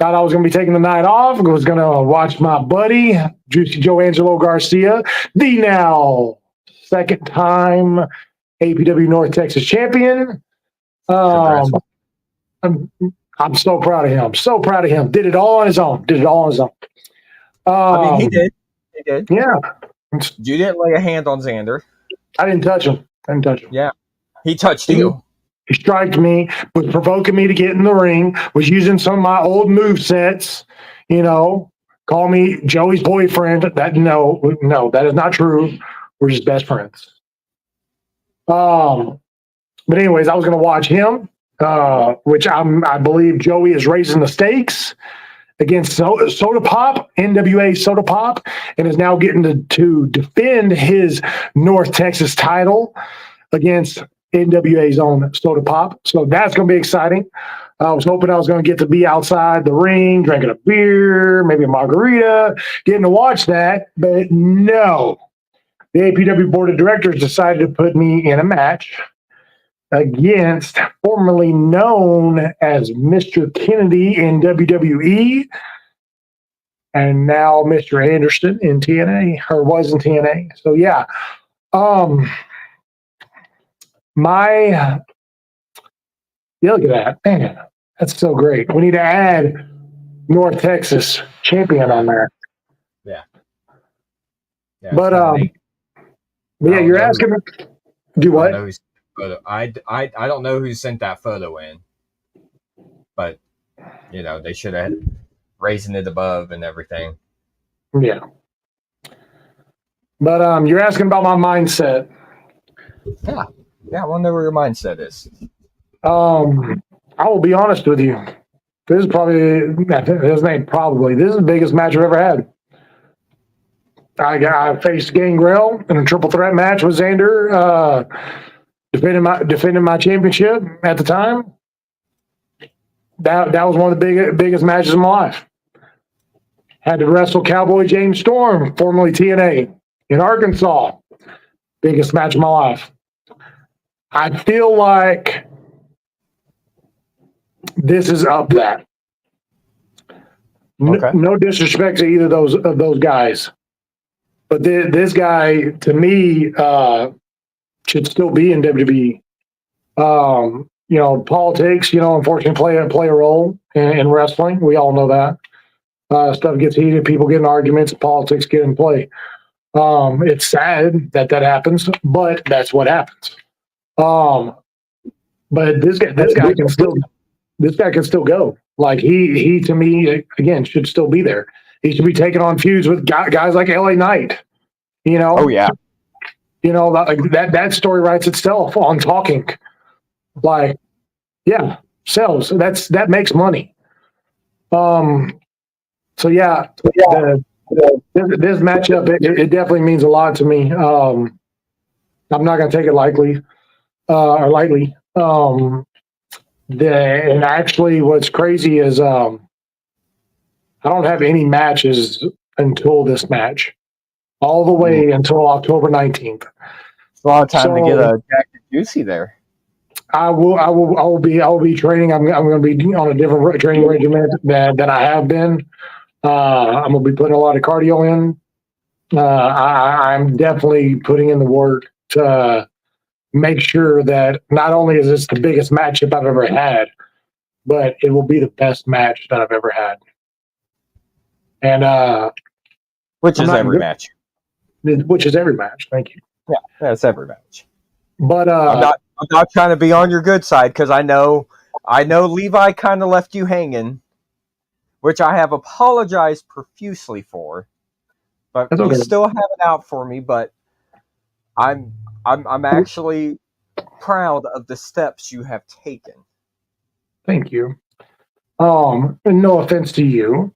Thought I was going to be taking the night off. I was going to watch my buddy, Juicy Joe Angelo Garcia, the now second time APW North Texas champion. I'm so proud of him. So proud of him. Did it all on his own. He did. Yeah. You didn't lay a hand on Xander. I didn't touch him. Yeah. He touched you. He striked me, was provoking me to get in the ring, was using some of my old move sets, call me Joey's boyfriend. No, that is not true. We're just best friends. But anyways, I was going to watch him, which I believe Joey is raising the stakes against Soda Pop, NWA Soda Pop, and is now getting to defend his North Texas title against NWA's own Soda Pop. So that's going to be exciting. I was hoping I was going to get to be outside the ring, drinking a beer, maybe a margarita, getting to watch that. But no, the APW board of directors decided to put me in a match against formerly known as Mr. Kennedy in WWE and now Mr. Anderson in TNA, or was in TNA. So yeah. Look at that. Man, that's so great. We need to add North Texas champion on there. Yeah, But Nate, yeah, don't you're know asking me do I don't know what? who's photo. I don't know who sent that photo in, but they should have raising it above and everything. Yeah. But you're asking about my mindset. Yeah, I wonder where your mindset is. I will be honest with you. This is probably his name. Probably this is the biggest match I've ever had. I faced Gangrel in a triple threat match with Xander, defending my championship at the time. That was one of the biggest matches of my life. Had to wrestle Cowboy James Storm, formerly TNA, in Arkansas. Biggest match of my life. I feel like this is up that. Okay. No disrespect to either of those guys, but this guy to me should still be in WWE. Politics, unfortunately play a role in wrestling. We all know that. Stuff gets heated, people get in arguments, politics get in play. It's sad that happens, but that's what happens. But this guy can still go. Like he to me again should still be there. He should be taking on feuds with guys like LA Knight. Oh yeah. Like that story writes itself on talking. Like, yeah, sells. That makes money. So yeah, this matchup it definitely means a lot to me. I'm not gonna take it lightly. And actually, what's crazy is I don't have any matches until this match, all the way until October 19th. It's a lot of time to get a Jack and Juicy there. I will be training. I'm going to be on a different training regimen than I have been. I'm going to be putting a lot of cardio in. I'm definitely putting in the work to make sure that not only is this the biggest matchup I've ever had, but it will be the best match that I've ever had. And which is every match. Which is every match. Thank you. Yeah, that's every match. But I'm not trying to be on your good side because I know Levi kind of left you hanging, which I have apologized profusely for. But you still have it out for me. But I'm actually proud of the steps you have taken. Thank you. And no offense to you.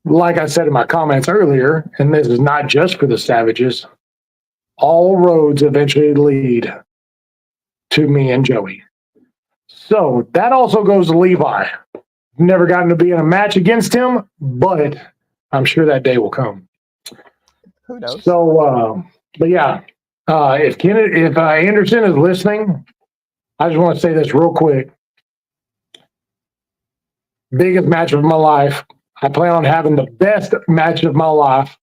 Like I said in my comments earlier, and this is not just for the Savages, all roads eventually lead to me and Joey. So that also goes to Levi. Never gotten to be in a match against him, but I'm sure that day will come. Who knows? So, but yeah, if Anderson is listening, I just want to say this real quick. Biggest match of my life. I plan on having the best match of my life.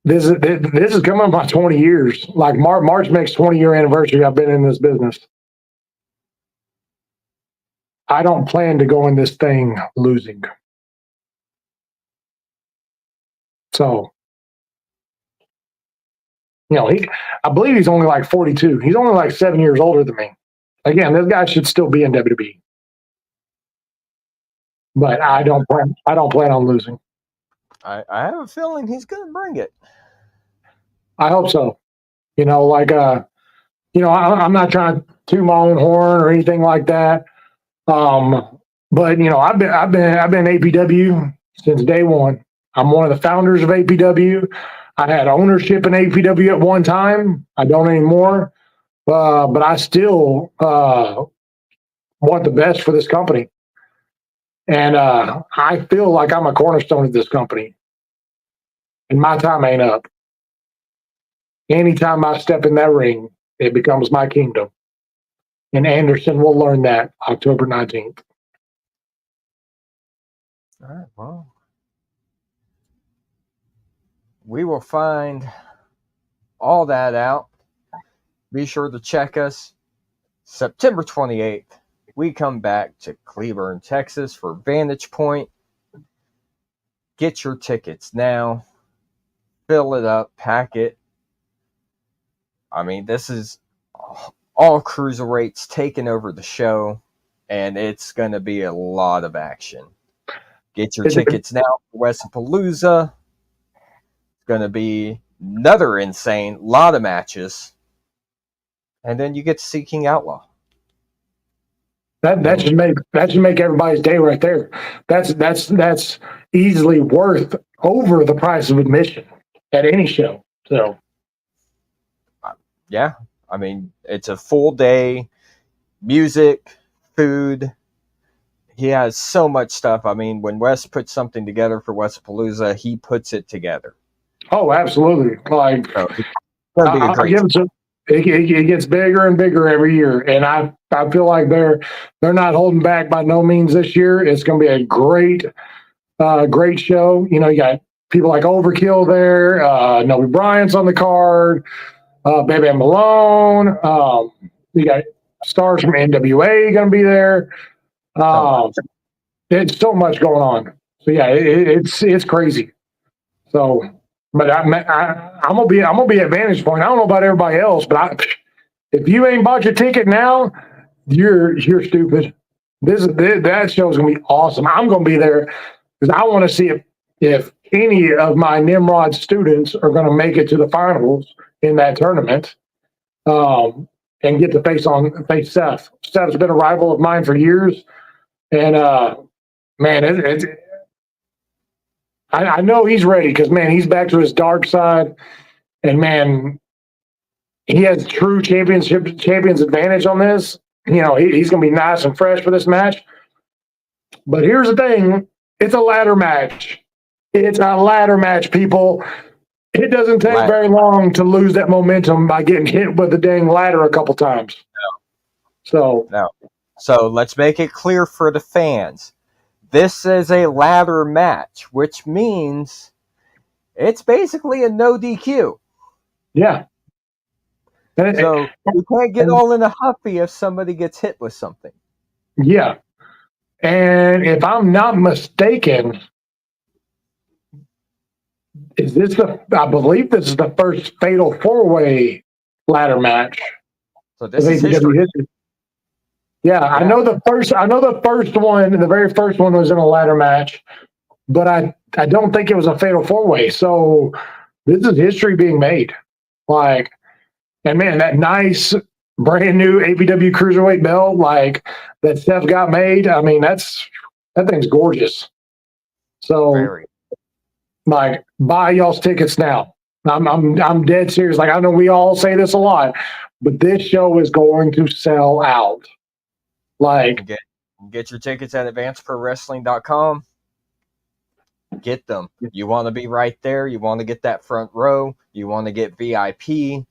This is coming up on 20 years. Like March makes 20-year anniversary I've been in this business. I don't plan to go in this thing losing. So, I believe he's only like 42. He's only like 7 years older than me. Again, this guy should still be in WWE. But I don't plan on losing. I have a feeling he's going to bring it. I hope so. I'm not trying to toot my own horn or anything like that. But I've been APW since day one. I'm one of the founders of APW. I had ownership in APW at one time. I don't anymore. But I still want the best for this company. And I feel like I'm a cornerstone of this company. And my time ain't up. Anytime I step in that ring, it becomes my kingdom. And Anderson will learn that October 19th. All right, well, we will find all that out. Be sure to check us September 28th. We come back to Cleburne, Texas for Vantage Point. Get your tickets now. fill it up, pack it. I mean, this is all cruiserweights taking over the show, and it's going to be a lot of action. Get your tickets now for Westapalooza. It's going to be another insane lot of matches, and then you get to see King Outlaw. That should make everybody's day right there. That's easily worth over the price of admission at any show. So, yeah, I mean, it's a full day, music, food. He has so much stuff. I mean, when Wes puts something together for Westapalooza, he puts it together. oh, absolutely. Like, So it's going to be a great. it gets bigger and bigger every year, and I feel like they're not holding back by no means this year. It's going to be a great show. You know, you got people like Overkill there. Noby Bryant's on the card. Baby Malone. You got stars from NWA going to be there. It's so much going on. So yeah, it's crazy. So, but I'm gonna be at Vantage Point. I don't know about everybody else, but if you ain't bought your ticket now, you're stupid. That show's gonna be awesome. I'm gonna be there because I want to see if any of my Nimrod students are gonna make it to the finals in that tournament, and get to face Seth. Seth's been a rival of mine for years, and man, I know he's ready because, man, he's back to his dark side, and, man, he has true champions advantage on this. You know, he's going to be nice and fresh for this match. But here's the thing. It's a ladder match. It's a ladder match, people. It doesn't take very long to lose that momentum by getting hit with the dang ladder a couple times. No. So let's make it clear for the fans. This is a ladder match, which means it's basically a no DQ. Yeah. So you can't get all in a huffy if somebody gets hit with something. Yeah. And if I'm not mistaken, I believe this is the first fatal 4-way ladder match. So this is history. Yeah, I know the first one, the very first one was in a ladder match, but I don't think it was a fatal 4-way. So this is history being made. Like, and man, that nice brand new APW Cruiserweight belt, like, that Seth got made. I mean, that thing's gorgeous. So, like, buy y'all's tickets now. I'm dead serious. Like, I know we all say this a lot, but this show is going to sell out. Like, get your tickets at advanceprowrestling.com. Get them. You want to be right there. You want to get that front row. You want to get VIP.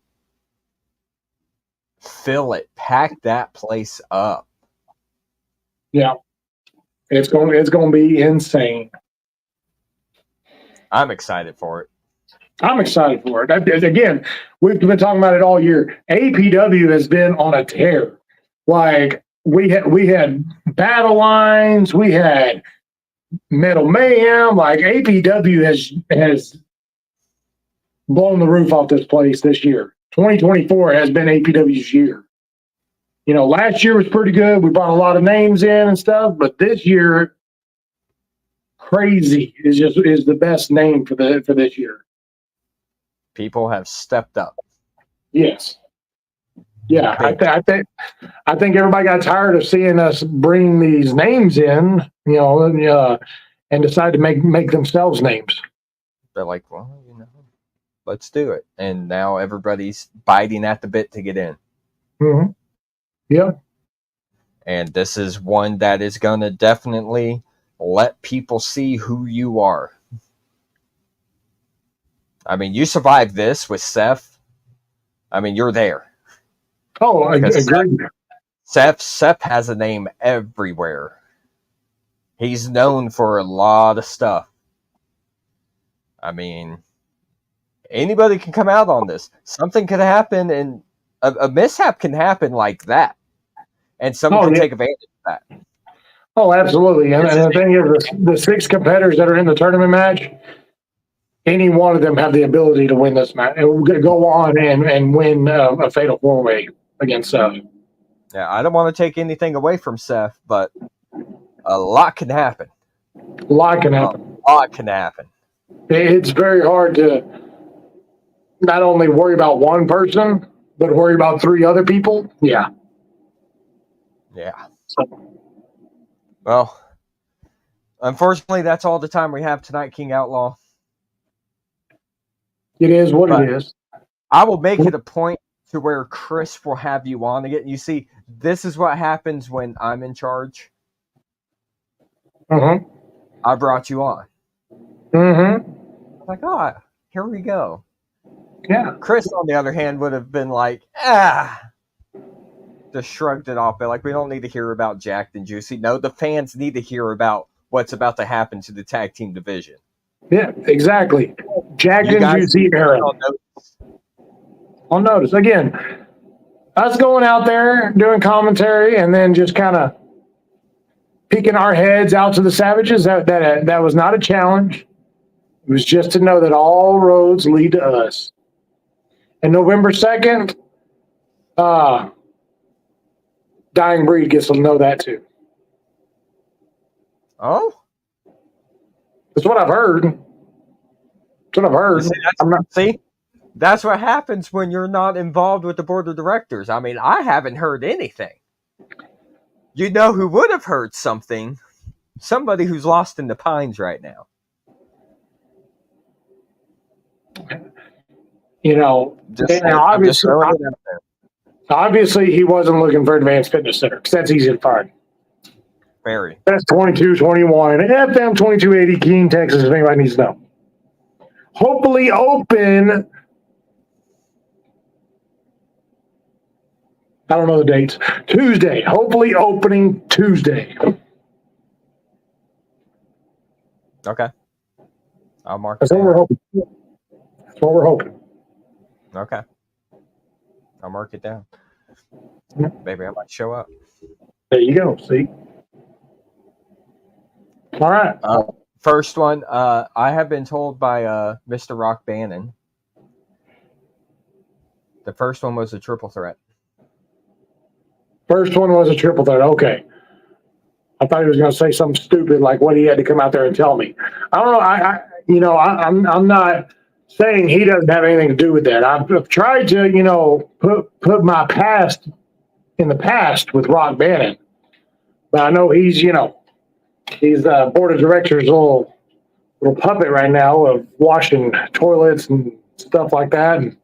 Fill it. Pack that place up. Yeah, it's going to be insane. I'm excited for it. I'm excited for it. Again, we've been talking about it all year. APW has been on a tear. Like, we had battle lines, we had Metal Mayhem. Like, APW has blown the roof off this place this year. 2024 has been APW's year. You know, last year was pretty good. We brought a lot of names in and stuff, but this year, Crazy is the best name for this year. People have stepped up. Yes. Yeah, I think everybody got tired of seeing us bring these names in, you know, and decided to make themselves names. They're like, well, you know, let's do it. And now everybody's biting at the bit to get in. Mm-hmm. Yeah. And this is one that is going to definitely let people see who you are. I mean, you survived this with Seth. I mean, you're there. Oh, I agree. Seth has a name everywhere. He's known for a lot of stuff. I mean, anybody can come out on this. Something could happen, and a mishap can happen like that. And someone can take advantage of that. Oh, absolutely. And the thing is, the 6 competitors that are in the tournament match, any one of them have the ability to win this match. Go on and win a fatal 4-way against Seth. Yeah, I don't want to take anything away from Seth, but a lot can happen. A lot can happen. A lot can happen. It's very hard to not only worry about one person, but worry about 3 other people. Yeah. Yeah. Well, unfortunately, that's all the time we have tonight, King Outlaw. It is what it is. I will make it a point to where Chris will have you on again. You see, this is what happens when I'm in charge. Mm-hmm. I brought you on. Mm-hmm. Like, oh, here we go. Yeah. Chris, on the other hand, would have been like, just shrugged it off. But like, we don't need to hear about Jacked and Juicy. No, the fans need to hear about what's about to happen to the tag team division. Yeah, exactly. Jacked and Juicy era. I'll notice. Again, us going out there doing commentary and then just kind of peeking our heads out to the Savages, that was not a challenge. It was just to know that all roads lead to us. And November 2nd, Dying Breed gets to know that too. Oh? That's what I've heard. That's what I've heard. See, that's what happens when you're not involved with the board of directors. I mean, I haven't heard anything. You know who would have heard something? Somebody who's lost in the pines right now. You know, obviously he wasn't looking for Advanced Fitness Center because that's easy to find. Very. That's 2221 FM 2280 Keene, Texas, if anybody needs to know. Hopefully open. I don't know the dates. Tuesday. Hopefully opening Tuesday. Okay. I'll mark That's it what down. we're hoping. That's what we're hoping. Okay. I'll mark it down. Yeah. Maybe I might show up. There you go. See? All right. First one, I have been told by Mr. Rock Bannon. The first one was a triple threat. First one was a triple threat. Okay. I thought he was going to say something stupid like what he had to come out there and tell me. I don't know. I'm not saying he doesn't have anything to do with that. I've tried to, put my past in the past with Rock Bannon, but I know he's board of directors little puppet right now of washing toilets and stuff like that and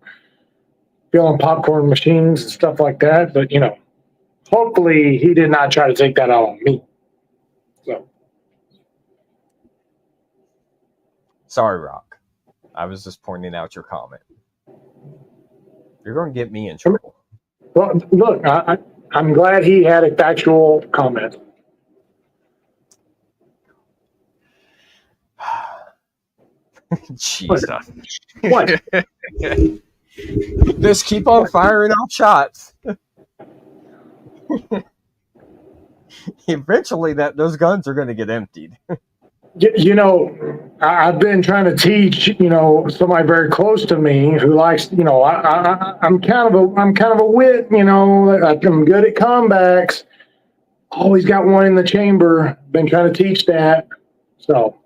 filling popcorn machines and stuff like that. But, hopefully he did not try to take that out on me. So. Sorry, Rock. I was just pointing out your comment. You're going to get me in trouble. Well, look, I'm glad he had a factual comment. Jesus. What? Just keep on firing off shots. Eventually, those guns are going to get emptied. I've been trying to teach, somebody very close to me who likes, I'm kind of a wit, I'm good at comebacks. Always got one in the chamber. Been trying to teach that. So,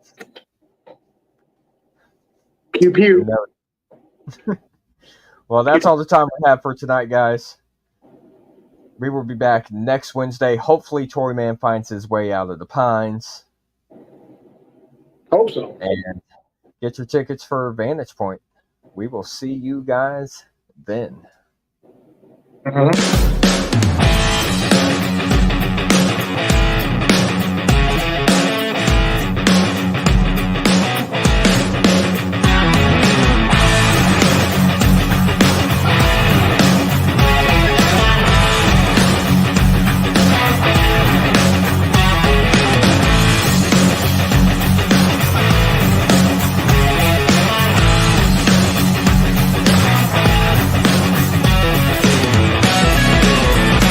pew pew. Well, that's all the time we have for tonight, guys. We will be back next Wednesday. Hopefully, Toryman finds his way out of the pines. Hope so. And get your tickets for Vantage Point. We will see you guys then. Mm-hmm.